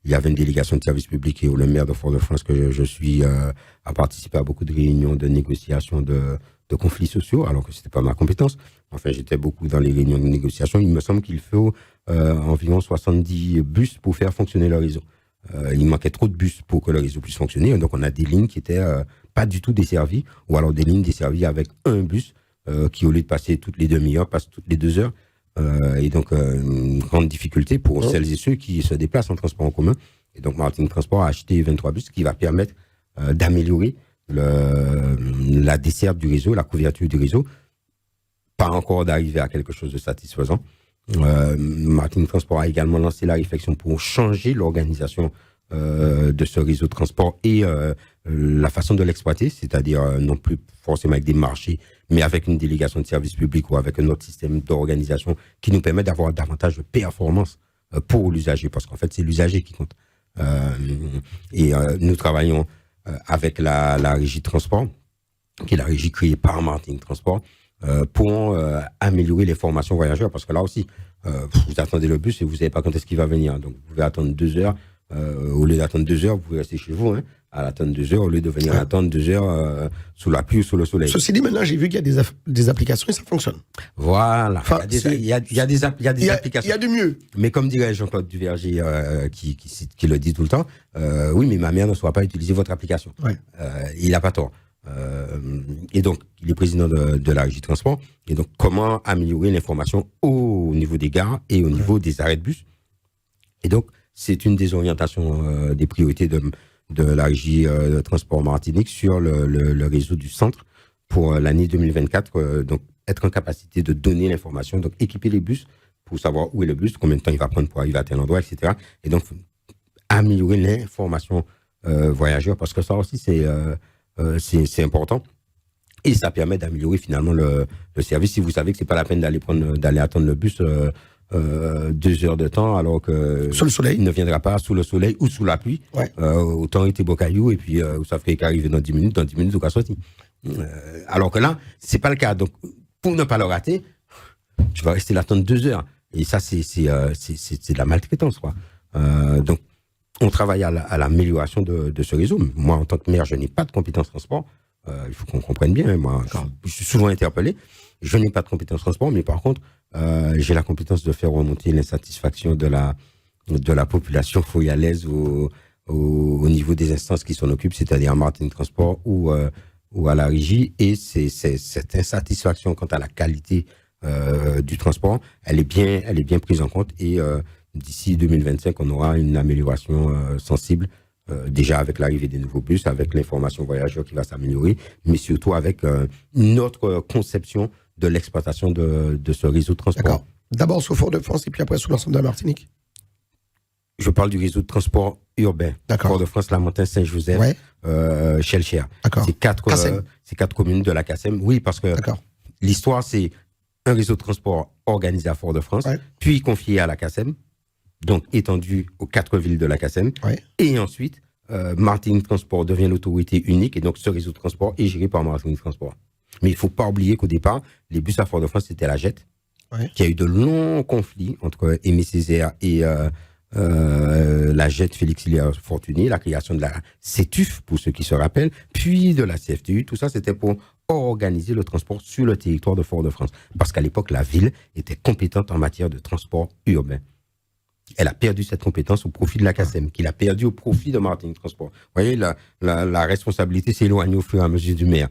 il y avait une délégation de service public et où le maire de Fort-de-France que je suis a participé à beaucoup de réunions de négociations de conflits sociaux, alors que c'était pas ma compétence. Enfin, j'étais beaucoup dans les réunions de négociation. Il me semble qu'il faut environ 70 bus pour faire fonctionner le réseau. Il manquait trop de bus pour que le réseau puisse fonctionner. Donc, on a des lignes qui étaient pas du tout desservies, ou alors des lignes desservies avec un bus qui, au lieu de passer toutes les demi-heures, passe toutes les 2 heures. Et donc, une grande difficulté pour celles et ceux qui se déplacent en transport en commun. Et donc, Martinique Transport a acheté 23 bus, ce qui va permettre d'améliorer la desserte du réseau, la couverture du réseau. Pas encore d'arriver à quelque chose de satisfaisant. Martinique Transport a également lancé la réflexion pour changer l'organisation de ce réseau de transport et la façon de l'exploiter, c'est-à-dire non plus forcément avec des marchés, mais avec une délégation de service public ou avec un autre système d'organisation qui nous permet d'avoir davantage de performance pour l'usager, parce qu'en fait, c'est l'usager qui compte. Nous travaillons avec la régie de transport, qui est la régie créée par Martinique Transport, pour améliorer les formations voyageurs, parce que là aussi, vous attendez le bus et vous ne savez pas quand est-ce qu'il va venir. Donc, vous pouvez attendre 2 heures. Au lieu d'attendre 2 heures, vous pouvez rester chez vous, à attendre 2 heures, au lieu de venir attendre 2 heures sous la pluie ou sous le soleil. Ceci dit, maintenant, j'ai vu qu'il y a des applications et ça fonctionne. Voilà. Enfin, il y a des applications. Il y a du mieux. Mais comme dirait Jean-Claude Duverger, qui le dit tout le temps, oui, mais ma mère ne saura pas utiliser votre application. Ouais. Il n'a pas tort. Et donc, il est président de la régie de transport. Et donc, comment améliorer l'information au niveau des gares et au niveau des arrêts de bus. Et donc, c'est une des orientations, des priorités de la régie de transport Martinique sur le réseau du centre pour l'année 2024. Donc, être en capacité de donner l'information, donc équiper les bus pour savoir où est le bus, combien de temps il va prendre pour arriver à tel endroit, etc. Et donc, améliorer l'information voyageur, parce que ça aussi, c'est important. Et ça permet d'améliorer finalement le service. Si vous savez que c'est pas la peine d'aller attendre le bus 2 heures de temps, alors que sous le soleil, il ne viendra pas sous le soleil ou sous la pluie. Ouais. Autant était beau caillou et puis vous savez qu'arriver dans 10 minutes, vous pouvez sortir. Alors que là, c'est pas le cas. Donc, pour ne pas le rater, tu vas rester là attendre 2 heures. Et ça, c'est de la maltraitance, quoi. Donc, on travaille à l'amélioration de ce réseau. Moi, en tant que maire, je n'ai pas de compétences transport. Il faut qu'on comprenne bien. Moi, je suis souvent interpellé. Je n'ai pas de compétences transport, mais par contre, j'ai la compétence de faire remonter l'insatisfaction de la population foyalaise au niveau des instances qui s'en occupent, c'est-à-dire à Martinique Transport ou à la régie. Et c'est cette insatisfaction quant à la qualité du transport, elle est bien prise en compte. Et d'ici 2025, on aura une amélioration sensible déjà avec l'arrivée des nouveaux bus, avec l'information voyageur qui va s'améliorer, mais surtout avec une autre conception de l'exploitation de ce réseau de transport. D'accord. D'abord sous Fort-de-France et puis après sous l'ensemble de la Martinique. Je parle du réseau de transport urbain. D'accord. Fort-de-France, Lamentin, Saint-Joseph, Ouais. Chelcher. D'accord. C'est quatre communes de la CACEM. Oui, parce que D'accord. l'histoire, c'est un réseau de transport organisé à Fort-de-France, Ouais. puis confié à la CACEM, donc étendu aux 4 villes de la CACEM. Ouais. Et ensuite, Martinique Transport devient l'autorité unique, et donc ce réseau de transport est géré par Martinique Transport. Mais il ne faut pas oublier qu'au départ, les bus à Fort-de-France, c'était la JET, Ouais. qui a eu de longs conflits entre Aimé Césaire et la JET Félix Hilliard Fortuny, la création de la CETUF, pour ceux qui se rappellent, puis de la CFTU. Tout ça, c'était pour organiser le transport sur le territoire de Fort-de-France. Parce qu'à l'époque, la ville était compétente en matière de transport urbain. Elle a perdu cette compétence au profit de la CACEM, qui l'a perdu au profit de Martinique Transport. Vous voyez, la responsabilité s'est éloignée au fur et à mesure du maire,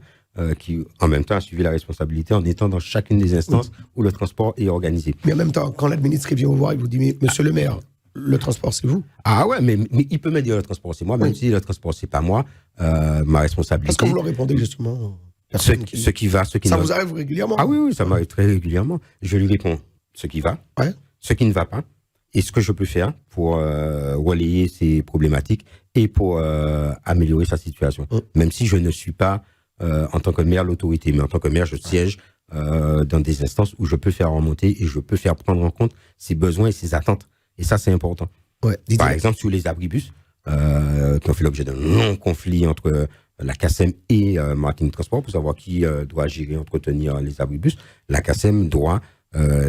qui, en même temps, a suivi la responsabilité en étant dans chacune des instances où le transport est organisé. Mais en même temps, quand l'administré vient vous voir, il vous dit, mais monsieur le maire, le transport, c'est vous. Ah ouais, mais il peut me dire le transport, c'est moi, même si le transport, c'est pas moi, ma responsabilité. Parce que vous leur répondez justement. Ce qui va, ce qui Ça ne va. vous arrive régulièrement? Ah oui, ça m'arrive très régulièrement. Je lui réponds ce qui va, Ouais. ce qui ne va pas, et ce que je peux faire pour relayer ces problématiques et pour améliorer sa situation. Même si je ne suis pas, en tant que maire, l'autorité, mais en tant que maire, je siège dans des instances où je peux faire remonter et je peux faire prendre en compte ses besoins et ses attentes. Et ça, c'est important. Ouais. Par exemple, sur les abribus, qui ont fait l'objet d'un long conflit entre la CACEM et Martinique Transport, pour savoir qui doit gérer et entretenir les abribus. La CACEM doit,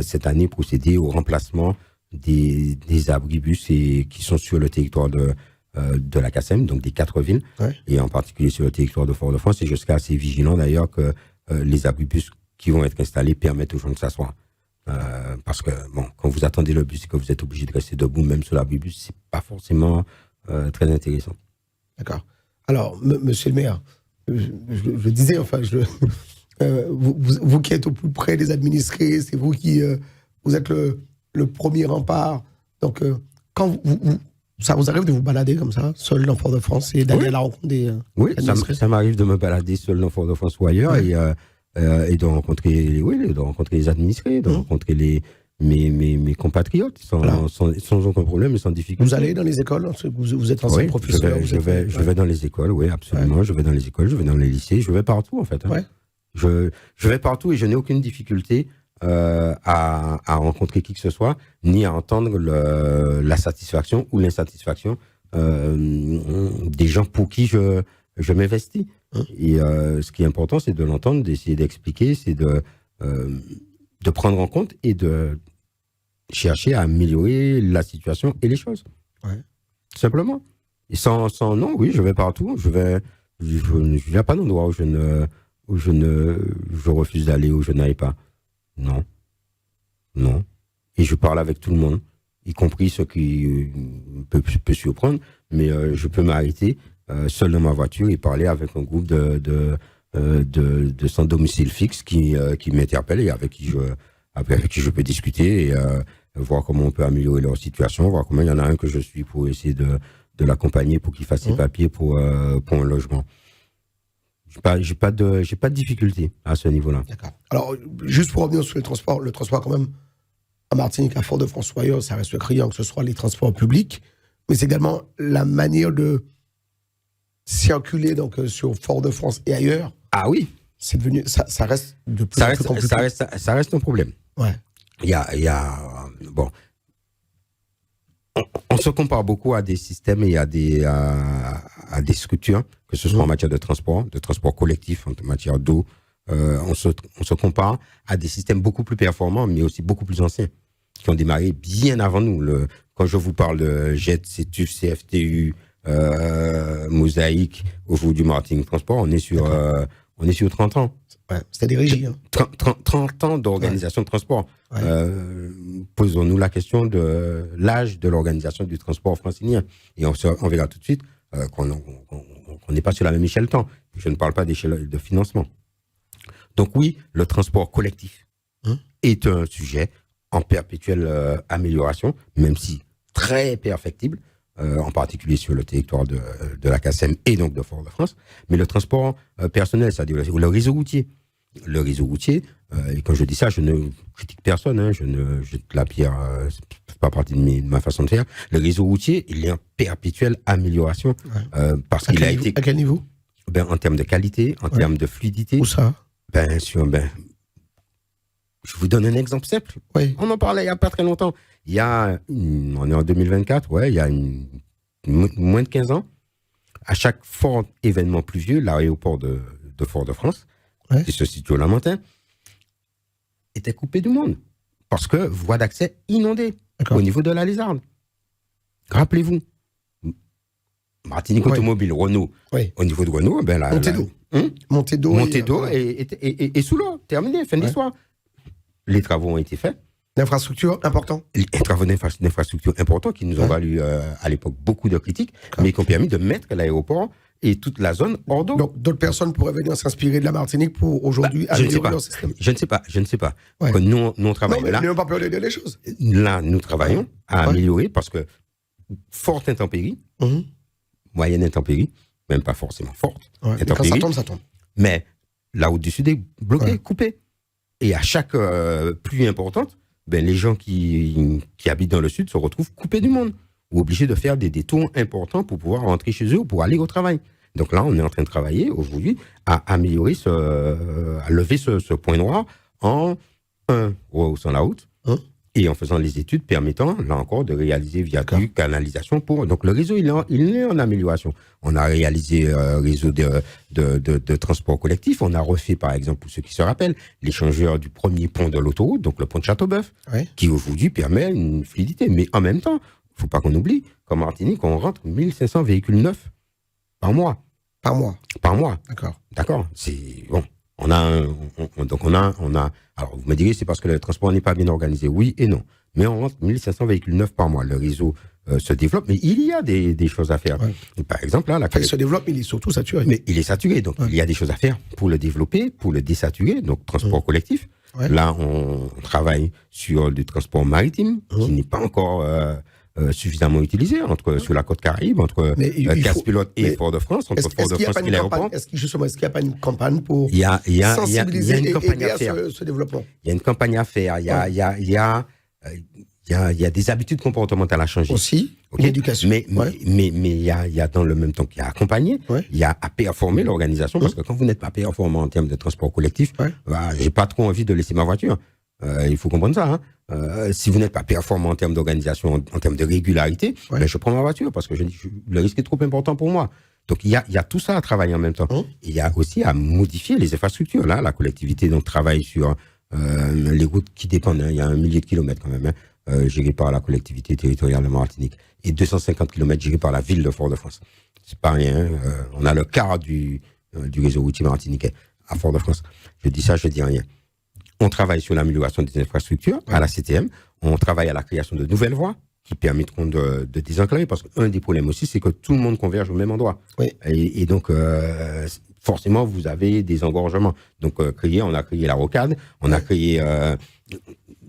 cette année, procéder au remplacement des abribus qui sont sur le territoire de la CACEM, donc des 4 villes, et en particulier sur le territoire de Fort-de-France. Et je serai assez vigilant d'ailleurs que les abribus qui vont être installés permettent aux gens de s'asseoir. Parce que, bon, quand vous attendez le bus et que vous êtes obligé de rester debout, même sur l'abribus, c'est pas forcément très intéressant. D'accord. Alors, monsieur le maire, je disais, enfin, vous qui êtes au plus près des administrés, c'est vous qui vous êtes le premier rempart. Donc, quand ça vous arrive de vous balader comme ça, seul dans Fort-de-France, et d'aller à la rencontre des administrés? Ça m'arrive de me balader seul dans Fort-de-France ou ailleurs et de rencontrer les administrés, de rencontrer mes compatriotes sans aucun problème et sans difficulté. Vous allez dans les écoles, vous êtes ancien professeur? Je vais dans les écoles, oui, absolument. Ouais. Je vais dans les écoles, je vais dans les lycées, je vais partout en fait. Hein. Ouais. Je vais partout et je n'ai aucune difficulté à rencontrer qui que ce soit, ni à entendre la satisfaction ou l'insatisfaction des gens pour qui je m'investis. Et ce qui est important, c'est de l'entendre, d'essayer d'expliquer, c'est de prendre en compte et de chercher à améliorer la situation et les choses. Ouais. Simplement. Et sans non, oui, je vais partout. Il n'y a pas d'endroit où je refuse d'aller, où je n'aille pas. Non. Non. Et je parle avec tout le monde, y compris ceux qui peut surprendre, mais je peux m'arrêter seul dans ma voiture et parler avec un groupe de sans domicile fixe qui m'interpelle et avec qui je peux discuter et voir comment on peut améliorer leur situation, voir comment il y en a un que je suis pour essayer de l'accompagner pour qu'il fasse ses papiers pour un logement. J'ai pas de difficulté à ce niveau-là. D'accord. Alors, juste pour revenir sur le transport quand même, à Martinique, à Fort-de-France ou ailleurs, ça reste criant, que ce soit les transports publics, mais c'est également la manière de circuler donc sur Fort-de-France et ailleurs. Ah oui. C'est devenu, ça reste de plus en plus compliqué. Ça reste un problème. Ouais. Bon. On se compare beaucoup à des systèmes et à des structures, que ce soit en matière de transport collectif, en matière d'eau. On se compare à des systèmes beaucoup plus performants, mais aussi beaucoup plus anciens, qui ont démarré bien avant nous. Quand je vous parle de JET, CETUF, CFTU, Mosaïque, aujourd'hui Martinique Transport, on est sur 30 ans. Ouais, c'était des régies. 30 ans d'organisation de transport. Ouais. Posons-nous la question de l'âge de l'organisation du transport francilien. Et on verra tout de suite qu'on n'est pas sur la même échelle de temps. Je ne parle pas d'échelle de financement. Donc oui, le transport collectif est un sujet en perpétuelle amélioration, même si très perfectible. en particulier sur le territoire de la CACEM et donc de Fort-de-France, mais le transport personnel, c'est-à-dire le réseau routier. Le réseau routier, et quand je dis ça, je ne critique personne, hein, je ne jette la pierre, c'est pas partie de ma façon de faire. Le réseau routier, il est en perpétuelle amélioration, parce qu'il a été... À quel niveau? En termes de qualité, en termes de fluidité. Où ça? Je vous donne un exemple simple. Oui. On en parlait il n'y a pas très longtemps. On est en 2024, il y a moins de 15 ans, à chaque fort événement pluvieux, l'aéroport de Fort-de-France, qui se situe au Lamentin, était coupé du monde. Parce que voie d'accès inondée au niveau de la Lézarde. Rappelez-vous, Martinique Automobile, Renault, au niveau de Renault, montée d'eau et sous l'eau, terminé, fin de l'histoire. Les travaux ont été faits. L'infrastructure, important. Les travaux d'infrastructure importants qui nous ont valu à l'époque beaucoup de critiques, mais qui ont permis de mettre l'aéroport et toute la zone hors d'eau. Donc d'autres personnes pourraient venir s'inspirer de la Martinique pour aujourd'hui améliorer leur système. Je ne sais pas. Nous, on travaille là. Non, mais n'ayons pas peur de dire les choses. Là, nous travaillons à améliorer parce que forte intempérie, moyenne intempérie, même pas forcément forte. Quand ça tombe. Mais la route du Sud est bloquée, coupée. Et à chaque pluie importante, les gens qui habitent dans le Sud se retrouvent coupés du monde ou obligés de faire des détours importants pour pouvoir rentrer chez eux ou pour aller au travail. Donc là, on est en train de travailler aujourd'hui à améliorer à lever ce point noir en rehaussant la route et en faisant les études permettant, là encore, de réaliser viaduc, canalisation pour... Donc le réseau, il est en amélioration. On a réalisé un réseau de transport collectif. On a refait, par exemple, pour ceux qui se rappellent, l'échangeur du premier pont de l'autoroute, donc le pont de Châteauboeuf, qui aujourd'hui permet une fluidité. Mais en même temps, il ne faut pas qu'on oublie qu'en Martinique, on rentre 1500 véhicules neufs par mois. Par mois. D'accord. C'est bon. On a. Alors, vous me direz, c'est parce que le transport n'est pas bien organisé. Oui et non. Mais on rentre 1500 véhicules neufs par mois. Le réseau se développe, mais il y a des choses à faire. Et par exemple, là, il se développe, mais il est surtout saturé. Mais il est saturé, donc il y a des choses à faire pour le développer, pour le désaturer. Donc, transport collectif. Là, on travaille sur du transport maritime, qui n'est pas encore suffisamment utilisé sur la côte Caraïbe, entre Casse-Pilote et Fort-de-France, entre Fort-de-France et l'aéroport. Est-ce qu'il n'y a pas une campagne pour sensibiliser et aider à ce développement? Il y a une campagne à faire. Il y a des habitudes comportementales à changer. Aussi, l'éducation. Mais il y a dans le même temps qu'il y a à accompagner, il y a à performer l'organisation, parce que quand vous n'êtes pas performant en termes de transport collectif, j'ai pas trop envie de laisser ma voiture. Il faut comprendre ça. Si vous n'êtes pas performant en termes d'organisation, en termes de régularité, je prends ma voiture parce que le risque est trop important pour moi. Donc il y a tout ça à travailler en même temps. Il y a aussi à modifier les infrastructures. Là, la collectivité donc travaille sur les routes qui dépendent. Il y a 1 millier de kilomètres quand même, gérés par la collectivité territoriale de Martinique, et 250 kilomètres gérés par la ville de Fort-de-France. C'est pas rien. On a le quart du réseau routier martiniquais à Fort-de-France. Je dis ça, je dis rien. On travaille sur l'amélioration des infrastructures à la CTM. On travaille à la création de nouvelles voies qui permettront de désenclaver. Parce qu'un des problèmes aussi, c'est que tout le monde converge au même endroit. Et donc, forcément, vous avez des engorgements. Donc, on a créé la rocade, on a créé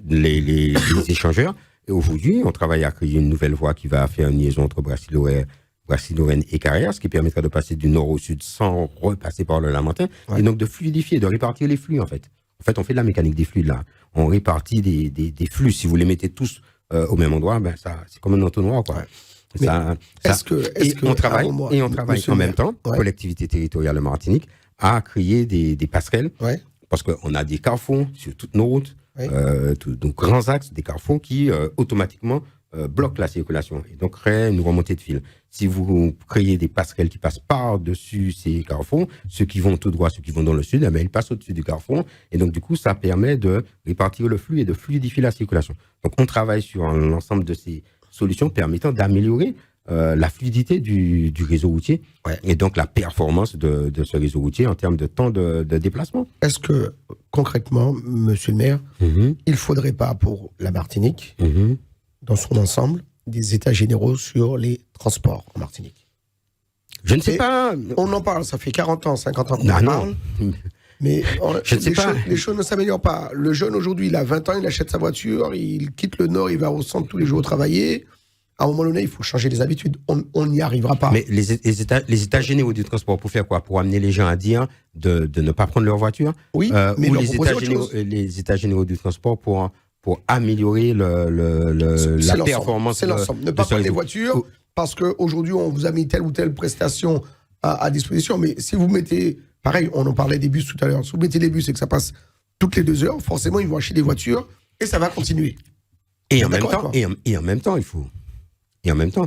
les échangeurs. Et aujourd'hui, on travaille à créer une nouvelle voie qui va faire une liaison entre Brassil-Lorraine et Carrière, ce qui permettra de passer du nord au sud sans repasser par le Lamentin. Et donc, de fluidifier, de répartir les flux, en fait. En fait, on fait de la mécanique des flux, là. On répartit des flux. Si vous les mettez tous au même endroit, c'est comme un entonnoir, quoi. On travaille en même temps, collectivité territoriale de Martinique, à créer des passerelles. Parce qu'on a des carrefours sur toutes nos routes, donc grands axes, des carrefours qui automatiquement bloquent la circulation et donc créent une remontée de fil. Si vous créez des passerelles qui passent par-dessus ces carrefours, ceux qui vont tout droit, ceux qui vont dans le sud, ils passent au-dessus du carrefour et donc du coup ça permet de répartir le flux et de fluidifier la circulation. Donc on travaille sur l'ensemble de ces solutions permettant d'améliorer la fluidité du réseau routier et donc la performance de ce réseau routier en termes de temps de déplacement. Est-ce que concrètement, monsieur le maire, il ne faudrait pas pour la Martinique, dans son ensemble, des états généraux sur les transports en Martinique? Je ne sais pas. On en parle, ça fait 40 ans, 50 ans qu'on en parle. Mais les choses ne s'améliorent pas. Le jeune aujourd'hui, il a 20 ans, il achète sa voiture, il quitte le nord, il va au centre tous les jours travailler. à un moment donné, il faut changer les habitudes. On n'y arrivera pas. Mais les états généraux du transport, pour faire quoi? Pour amener les gens à dire de ne pas prendre leur voiture? Oui, mais ou leur proposer autre chose. les états généraux du transport pour améliorer la performance. C'est l'ensemble. Ne pas prendre les voitures parce qu'aujourd'hui, on vous a mis telle ou telle prestation à disposition. Mais si vous mettez, pareil, on en parlait des bus tout à l'heure, si vous mettez des bus et que ça passe toutes les 2 heures, forcément, ils vont acheter des voitures et ça va continuer. Et en même temps,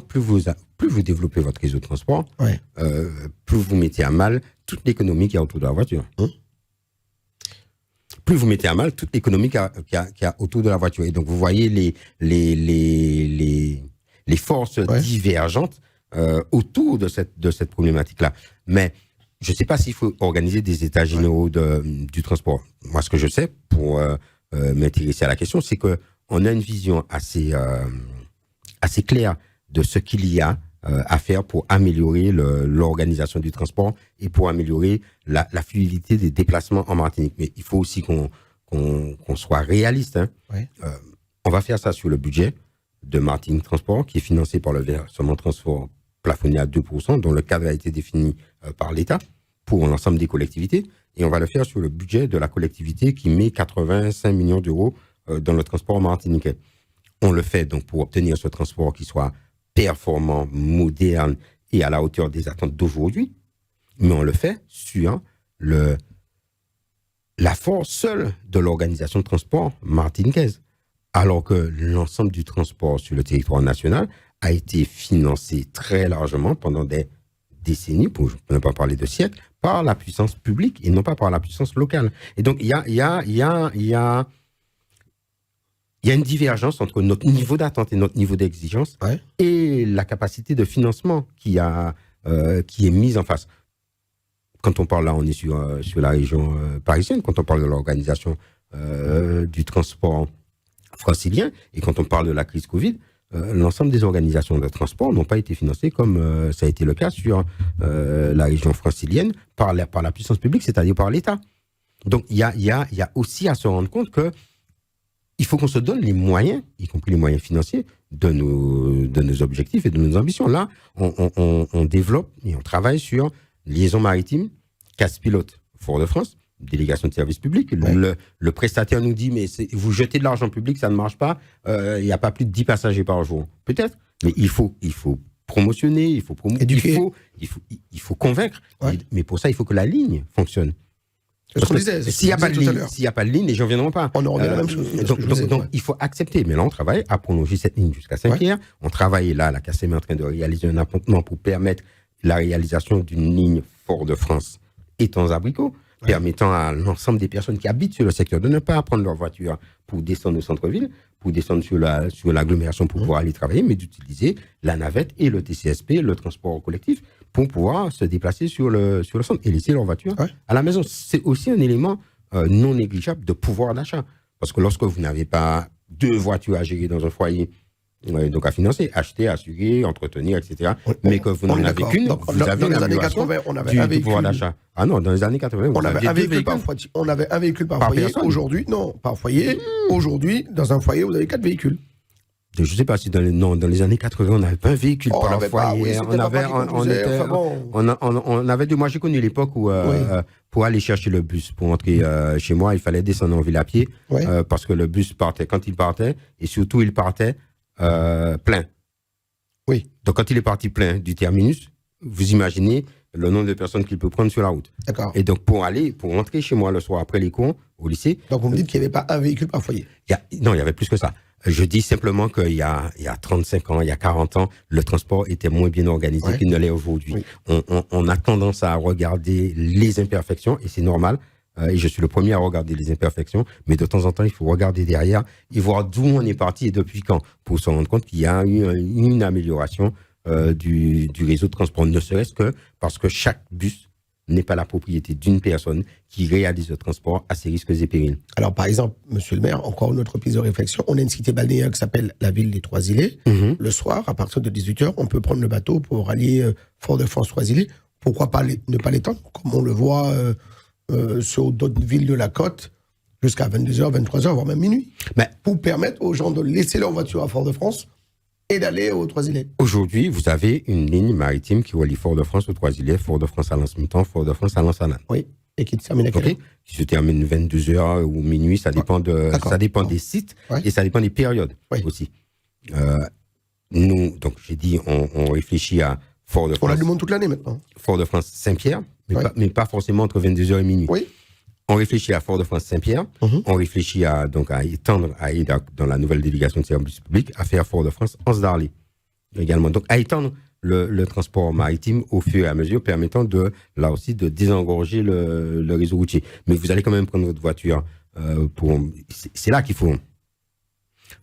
plus vous développez votre réseau de transport, plus vous mettez à mal toute l'économie qu'il y a autour de la voiture. Plus vous mettez à mal toute l'économie qu'il y a autour de la voiture. Et donc, vous voyez les forces divergentes autour de cette problématique-là. Mais je ne sais pas s'il faut organiser des états généraux du transport. Moi, ce que je sais, pour m'intéresser à la question, c'est qu'on a une vision assez claire de ce qu'il y a à faire pour améliorer l'organisation du transport et pour améliorer la fluidité des déplacements en Martinique. Mais il faut aussi qu'on soit réaliste. Hein. On va faire ça sur le budget de Martinique Transport, qui est financé par le versement transport plafonné à 2%, dont le cadre a été défini par l'État pour l'ensemble des collectivités. Et on va le faire sur le budget de la collectivité qui met 85 millions d'euros dans le transport martiniquais. On le fait donc pour obtenir ce transport qui soit performant, moderne et à la hauteur des attentes d'aujourd'hui. Mais on le fait sur la force seule de l'organisation de transport martiniquaise. Alors que l'ensemble du transport sur le territoire national a été financé très largement pendant des décennies, pour ne pas parler de siècles, par la puissance publique et non pas par la puissance locale. Et donc, il y a une divergence entre notre niveau d'attente et notre niveau d'exigence et la capacité de financement qui est mise en face. Quand on parle là, on est sur la région parisienne, quand on parle de l'organisation du transport francilien, et quand on parle de la crise Covid, l'ensemble des organisations de transport n'ont pas été financées comme ça a été le cas sur la région francilienne par la puissance publique, c'est-à-dire par l'État. Donc, il y a aussi à se rendre compte que il faut qu'on se donne les moyens, y compris les moyens financiers, de nos objectifs et de nos ambitions. Là, on développe et on travaille sur liaison maritime, casse-pilote Fort-de-France, délégation de service public. Le prestataire nous dit, mais vous jetez de l'argent public, ça ne marche pas, il n'y a pas plus de 10 passagers par jour. Peut-être, mais il faut promotionner, il faut convaincre. Mais pour ça, il faut que la ligne fonctionne. S'il n'y a pas de ligne, les gens ne viendront pas. On aura la même chose. Donc, il faut accepter. Mais là, on travaille à prolonger cette ligne jusqu'à Saint-Pierre. On travaille là, la CACEM est en train de réaliser un appontement pour permettre la réalisation d'une ligne Fort-de-France Étangs-Abricots, permettant à l'ensemble des personnes qui habitent sur le secteur de ne pas prendre leur voiture pour descendre au centre-ville, pour descendre sur l'agglomération pour pouvoir aller travailler, mais d'utiliser la navette et le TCSP, le transport collectif, pour pouvoir se déplacer sur le centre et laisser leur voiture à la maison. C'est aussi un élément non négligeable de pouvoir d'achat. Parce que lorsque vous n'avez pas 2 voitures à gérer dans un foyer, donc à financer, acheter, assurer, entretenir, etc. Mais que vous n'en avez qu'une, vous avez une amélioration du pouvoir d'achat. Ah non, dans les années 80, on avait un véhicule par foyer. Aujourd'hui, non, par foyer. Aujourd'hui, dans un foyer, vous avez 4 véhicules. Je ne sais pas si dans les années 80, on avait un véhicule par foyer. On avait deux. Moi, j'ai connu l'époque où, pour aller chercher le bus, pour entrer chez moi, il fallait descendre en ville à pied, parce que le bus partait quand il partait, et surtout, il partait plein. Oui. Donc, quand il est parti plein du terminus, vous imaginez le nombre de personnes qu'il peut prendre sur la route. D'accord. Et donc, pour rentrer chez moi le soir après les cours, au lycée. Donc, vous me dites qu'il n'y avait pas un véhicule par foyer. Non, il y avait plus que ça. Je dis simplement qu'il y a 35 ans, il y a 40 ans, le transport était moins bien organisé qu'il ne l'est aujourd'hui. Oui. On a tendance à regarder les imperfections, et c'est normal. Et je suis le premier à regarder les imperfections, mais de temps en temps, il faut regarder derrière et voir d'où on est parti et depuis quand, pour se rendre compte qu'il y a eu une amélioration du réseau de transport, ne serait-ce que parce que chaque bus n'est pas la propriété d'une personne qui réalise le transport à ses risques et périls. Alors, par exemple, monsieur le maire, encore une autre piste de réflexion, on a une cité balnéaire qui s'appelle la ville des Trois-Îlets. Le soir, à partir de 18h, on peut prendre le bateau pour aller Fort-de-France-Trois-Îlets. Pourquoi pas ne pas l'étendre, comme on le voit sur d'autres villes de la côte, jusqu'à 22h, 23h, voire même minuit. Mais pour permettre aux gens de laisser leur voiture à Fort-de-France et d'aller aux Trois-Îlets. Aujourd'hui, vous avez une ligne maritime qui relie Fort-de-France aux Trois-Îlets, Fort-de-France à Lens-Mutant, Fort-de-France à Lens-Annan. Oui, et qui termine à quelle heure? Qui se termine 22h ou minuit, ça dépend, ça dépend des sites et ça dépend des périodes aussi. Nous, donc j'ai dit, on réfléchit à Fort-de-France. On a du monde toute l'année maintenant. Fort-de-France Saint-Pierre, mais pas forcément entre 22h et minuit. Oui. On réfléchit à Fort-de-France Saint-Pierre, on réfléchit à étendre, à aider dans la nouvelle délégation de service public, à faire Fort-de-France Anse-Darley également. Donc à étendre le transport maritime au fur et à mesure, permettant là aussi de désengorger le réseau routier. Mais vous allez quand même prendre votre voiture c'est là qu'il faut.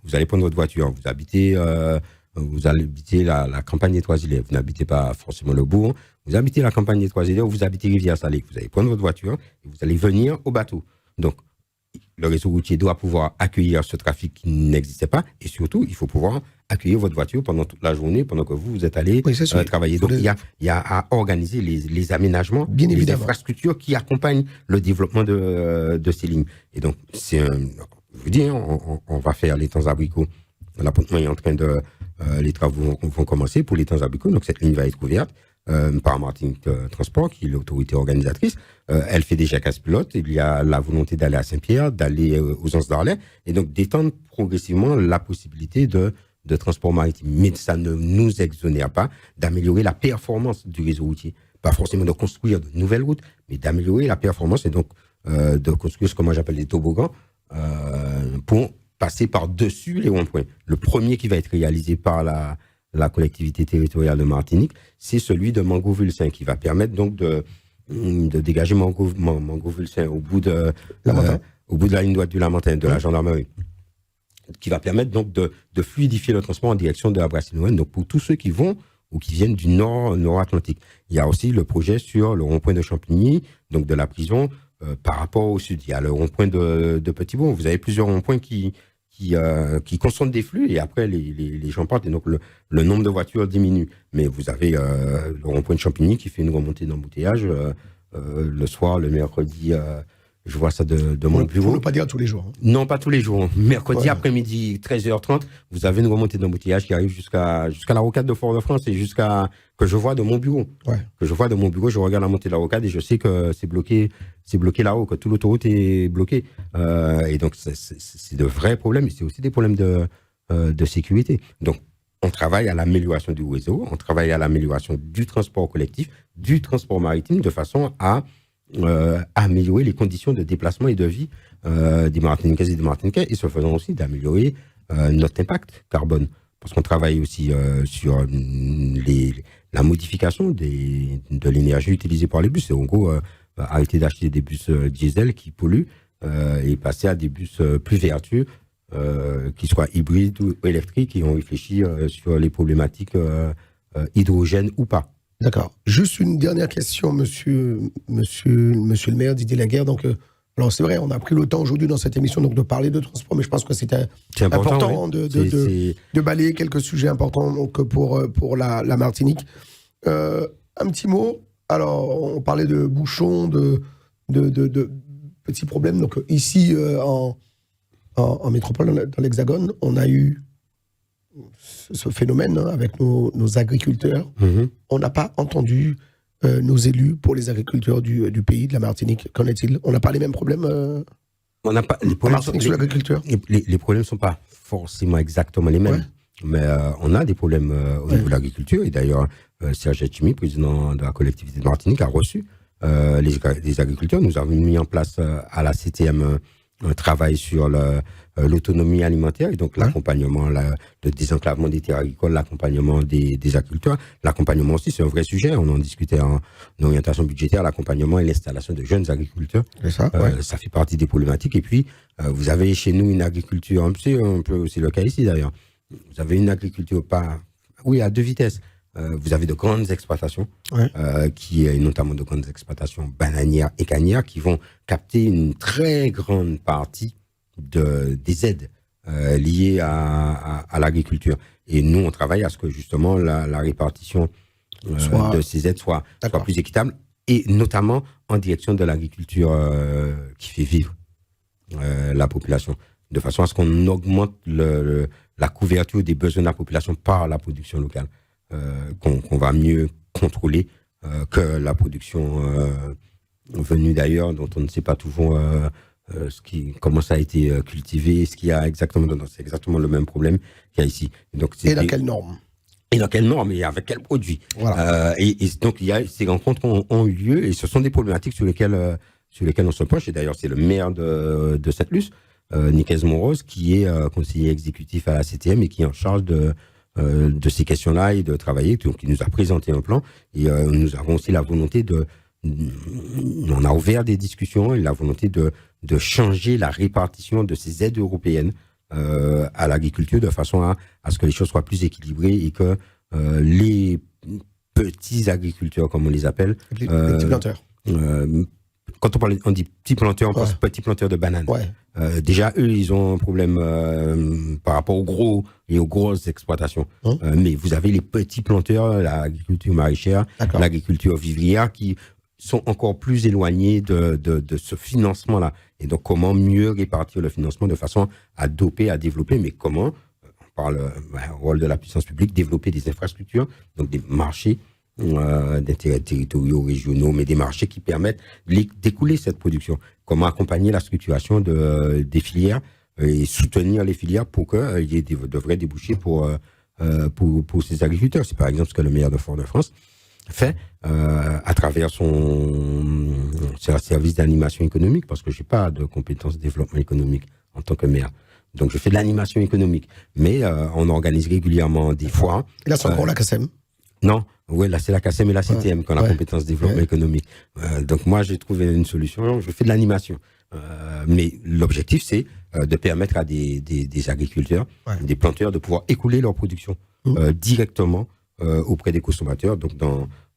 Vous allez prendre votre voiture, vous allez habiter la campagne des Trois-Îlets. Vous n'habitez pas forcément le bourg. Vous habitez la campagne des Trois-Îlets ou vous habitez Rivière-Salée. Vous allez prendre votre voiture et vous allez venir au bateau. Donc, le réseau routier doit pouvoir accueillir ce trafic qui n'existait pas. Et surtout, il faut pouvoir accueillir votre voiture pendant toute la journée, pendant que vous êtes allé travailler. Donc, il y a à organiser les aménagements, les infrastructures qui accompagnent le développement de ces lignes. Et donc, je vous dis, on va faire les temps abricots. L'appontement est en train les travaux vont commencer pour les temps abricots. Donc, cette ligne va être ouverte par Martinique Transport, qui est l'autorité organisatrice. Elle fait déjà casse pilote. Il y a la volonté d'aller à Saint-Pierre, d'aller aux Anses-Darley, et donc d'étendre progressivement la possibilité de transport maritime. Mais ça ne nous exonère pas d'améliorer la performance du réseau routier. Pas forcément de construire de nouvelles routes, mais d'améliorer la performance et donc de construire ce que moi j'appelle des toboggans pour passer par-dessus les ronds-points. Le premier qui va être réalisé par la collectivité territoriale de Martinique, c'est celui de Mango-Vulsin, qui va permettre donc de dégager Mango-Vulsin au bout de la ligne droite du Lamentin, de la gendarmerie, qui va permettre donc de fluidifier le transport en direction de la Brasserie-Noël, donc pour tous ceux qui vont ou qui viennent du nord-Atlantique. Il y a aussi le projet sur le rond-point de Champigny, donc de la prison, par rapport au sud. Il y a le rond-point de Petit-Bourg. Vous avez plusieurs ronds-points qui consomment des flux et après les gens partent et donc le nombre de voitures diminue. Mais vous avez le rond-point de Champigny qui fait une remontée d'embouteillage le soir, le mercredi. Je vois ça de mon bureau. Pour ne pas dire tous les jours. Hein. Non, pas tous les jours. Mercredi après-midi, 13h30, vous avez une remontée d'embouteillage qui arrive jusqu'à la rocade de Fort-de-France et que je vois de mon bureau. Que je vois de mon bureau, je regarde la montée de la rocade et je sais que c'est bloqué là-haut, que toute l'autoroute est bloquée. Et donc, c'est de vrais problèmes, et c'est aussi des problèmes de sécurité. Donc, on travaille à l'amélioration du réseau, on travaille à l'amélioration du transport collectif, du transport maritime, de façon à améliorer les conditions de déplacement et de vie des Martiniquaises et des Martiniquais, et ce faisant aussi d'améliorer notre impact carbone. Parce qu'on travaille aussi sur la modification de l'énergie utilisée par les bus. Et en gros, arrêter d'acheter des bus diesel qui polluent et passer à des bus plus vertueux, qui soient hybrides ou électriques, et on réfléchit sur les problématiques hydrogène ou pas. D'accord. Juste une dernière question, monsieur le maire Didier Laguerre. Donc, alors c'est vrai, on a pris le temps aujourd'hui dans cette émission donc de parler de transport, mais je pense que c'était important de balayer quelques sujets importants donc pour la Martinique. Un petit mot. Alors, on parlait de bouchons, de petits problèmes. Donc ici en métropole, dans l'Hexagone, on a eu ce phénomène avec nos agriculteurs. On n'a pas entendu nos élus pour les agriculteurs du pays, de la Martinique. Qu'en est-il? On n'a pas les mêmes problèmes on n'a pas les problèmes sur l'agriculture. Les problèmes ne sont pas forcément exactement les mêmes. Mais on a des problèmes au niveau de l'agriculture. Et d'ailleurs, Serge Etchimi, président de la collectivité de Martinique, a reçu les agriculteurs. Nous avons mis en place à la CTM un travail sur l'autonomie alimentaire et donc l'accompagnement, le désenclavement des terres agricoles, l'accompagnement des agriculteurs. L'accompagnement aussi, c'est un vrai sujet. On en discutait en orientation budgétaire, l'accompagnement et l'installation de jeunes agriculteurs. Ça fait partie des problématiques. Et puis, vous avez chez nous une agriculture, c'est un peu aussi le cas ici d'ailleurs. Vous avez une agriculture à deux vitesses. Vous avez de grandes exploitations, notamment de grandes exploitations bananières et cannières qui vont capter une très grande partie des aides liées à l'agriculture. Et nous, on travaille à ce que justement la répartition de ces aides soit plus équitable, et notamment en direction de l'agriculture qui fait vivre la population. de façon à ce qu'on augmente la couverture des besoins de la population par la production locale, qu'on va mieux contrôler que la production venue d'ailleurs, dont on ne sait pas toujours comment ça a été cultivé, ce qu'il y a exactement dedans. C'est exactement le même problème qu'il y a ici. Donc, et dans quelles normes? Et dans quelles normes et avec quels produits. Voilà. Et donc, ces rencontres ont eu lieu et ce sont des problématiques sur lesquelles on se penche. Et d'ailleurs, c'est le maire de Sainte-Luce, Nicaise Monrose, qui est conseiller exécutif à la CTM et qui est en charge de ces questions-là et de travailler. Donc, il nous a présenté un plan et nous avons aussi la volonté on a ouvert des discussions et la volonté de changer la répartition de ces aides européennes à l'agriculture de façon à ce que les choses soient plus équilibrées et que les petits agriculteurs, comme on les appelle, les petits planteurs. Quand on dit petits planteurs, on pense petits planteurs de bananes. Ouais. Déjà, eux, ils ont un problème par rapport aux gros et aux grosses exploitations. Mais vous avez les petits planteurs, l'agriculture maraîchère, l'agriculture vivrière, qui sont encore plus éloignés de ce financement-là. Et donc, comment mieux répartir le financement de façon à doper, à développer, mais comment, on parle rôle de la puissance publique, développer des infrastructures, donc des marchés d'intérêts territoriaux, régionaux, mais des marchés qui permettent d'écouler cette production. Comment accompagner la structuration des filières et soutenir les filières pour qu'il y ait de vrais débouchés pour ces agriculteurs. C'est par exemple ce que le maire de Fort-de-France fait à travers son service d'animation économique, parce que je n'ai pas de compétences de développement économique en tant que maire. Donc je fais de l'animation économique, mais on organise régulièrement des foires. Et là, c'est encore la CACEM? Non. Oui, là, c'est la CACEM et la CTM qui ont la compétence de développement économique. Donc, moi, j'ai trouvé une solution. Je fais de l'animation. Mais l'objectif, c'est de permettre à des agriculteurs, des planteurs, de pouvoir écouler leur production directement auprès des consommateurs, donc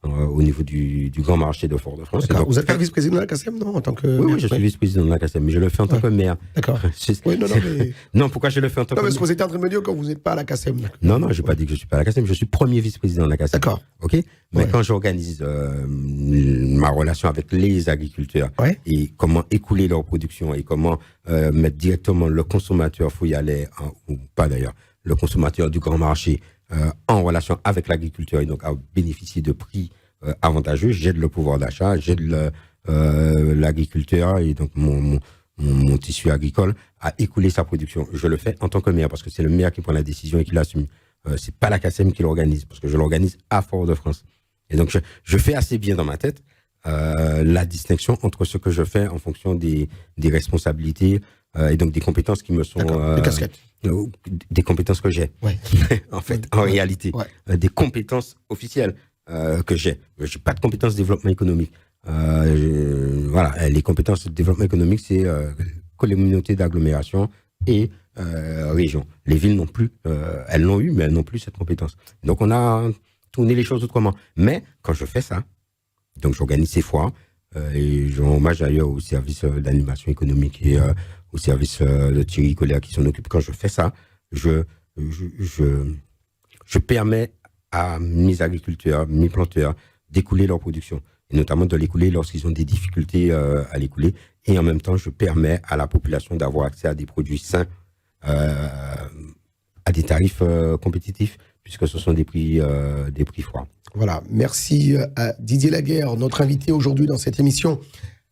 au niveau du grand marché de Fort-de-France. Donc, vous êtes pas vice-président de la CACEM, non, en tant que... Oui, je suis vice-président de la CACEM, mais je le fais en tant que maire. D'accord. Oui, mais... Non, pourquoi je le fais en tant que maire? Non, parce que vous étiez en train de me dire que vous n'êtes pas à la CACEM. Non, je n'ai pas dit que je ne suis pas à la CACEM, je suis premier vice-président de la CACEM. D'accord. OK? Mais quand j'organise ma relation avec les agriculteurs et comment écouler leur production et comment mettre directement le consommateur fouillalais, ou pas d'ailleurs, le consommateur du grand marché en relation avec l'agriculteur et donc à bénéficier de prix avantageux, j'aide le pouvoir d'achat, j'aide l'agriculteur et donc mon tissu agricole à écouler sa production. Je le fais en tant que maire parce que c'est le maire qui prend la décision et qui l'assume. C'est pas la CACEM qui l'organise parce que je l'organise à Fort-de-France. Et donc je fais assez bien dans ma tête la distinction entre ce que je fais en fonction des responsabilités et donc des compétences qui me sont... des casquettes. Des compétences que j'ai. En fait, en réalité. Des compétences officielles que j'ai. Je n'ai pas de compétences de développement économique. Voilà, les compétences de développement économique, c'est communauté d'agglomération et région. Les villes non plus, elles l'ont eu, mais elles n'ont plus cette compétence. Donc on a tourné les choses autrement. Mais quand je fais ça, donc j'organise ces foires, et je rends hommage d'ailleurs au service d'animation économique et au service de Thierry Collier qui s'en occupe. Quand je fais ça, je permets à mes agriculteurs, mes planteurs, d'écouler leur production, et notamment de l'écouler lorsqu'ils ont des difficultés à l'écouler. Et en même temps, je permets à la population d'avoir accès à des produits sains, à des tarifs compétitifs, puisque ce sont des prix froids. Voilà, merci à Didier Laguerre, notre invité aujourd'hui dans cette émission.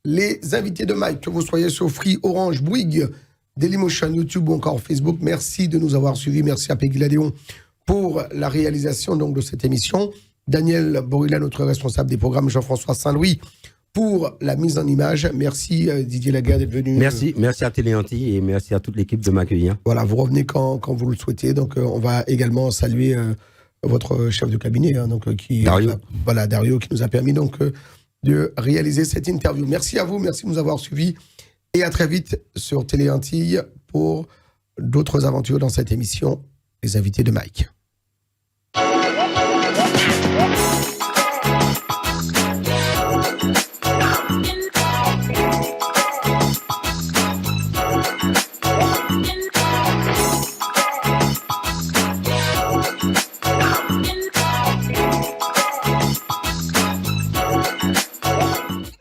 Les invités de Mike, que vous soyez sur Free, Orange, Bouygues, Dailymotion, YouTube ou encore Facebook, merci de nous avoir suivis. Merci à Peggy Ladéon pour la réalisation donc, de cette émission. Daniel Borilla, notre responsable des programmes, Jean-François Saint-Louis, pour la mise en image. Merci Didier Laguerre d'être venu. Merci à Téléanti et merci à toute l'équipe de m'accueillir. Voilà, vous revenez quand vous le souhaitez. Donc on va également saluer votre chef de cabinet, Dario, qui nous a permis donc de réaliser cette interview. Merci à vous, merci de nous avoir suivis et à très vite sur Télé Antilles pour d'autres aventures dans cette émission, les invités de Mike.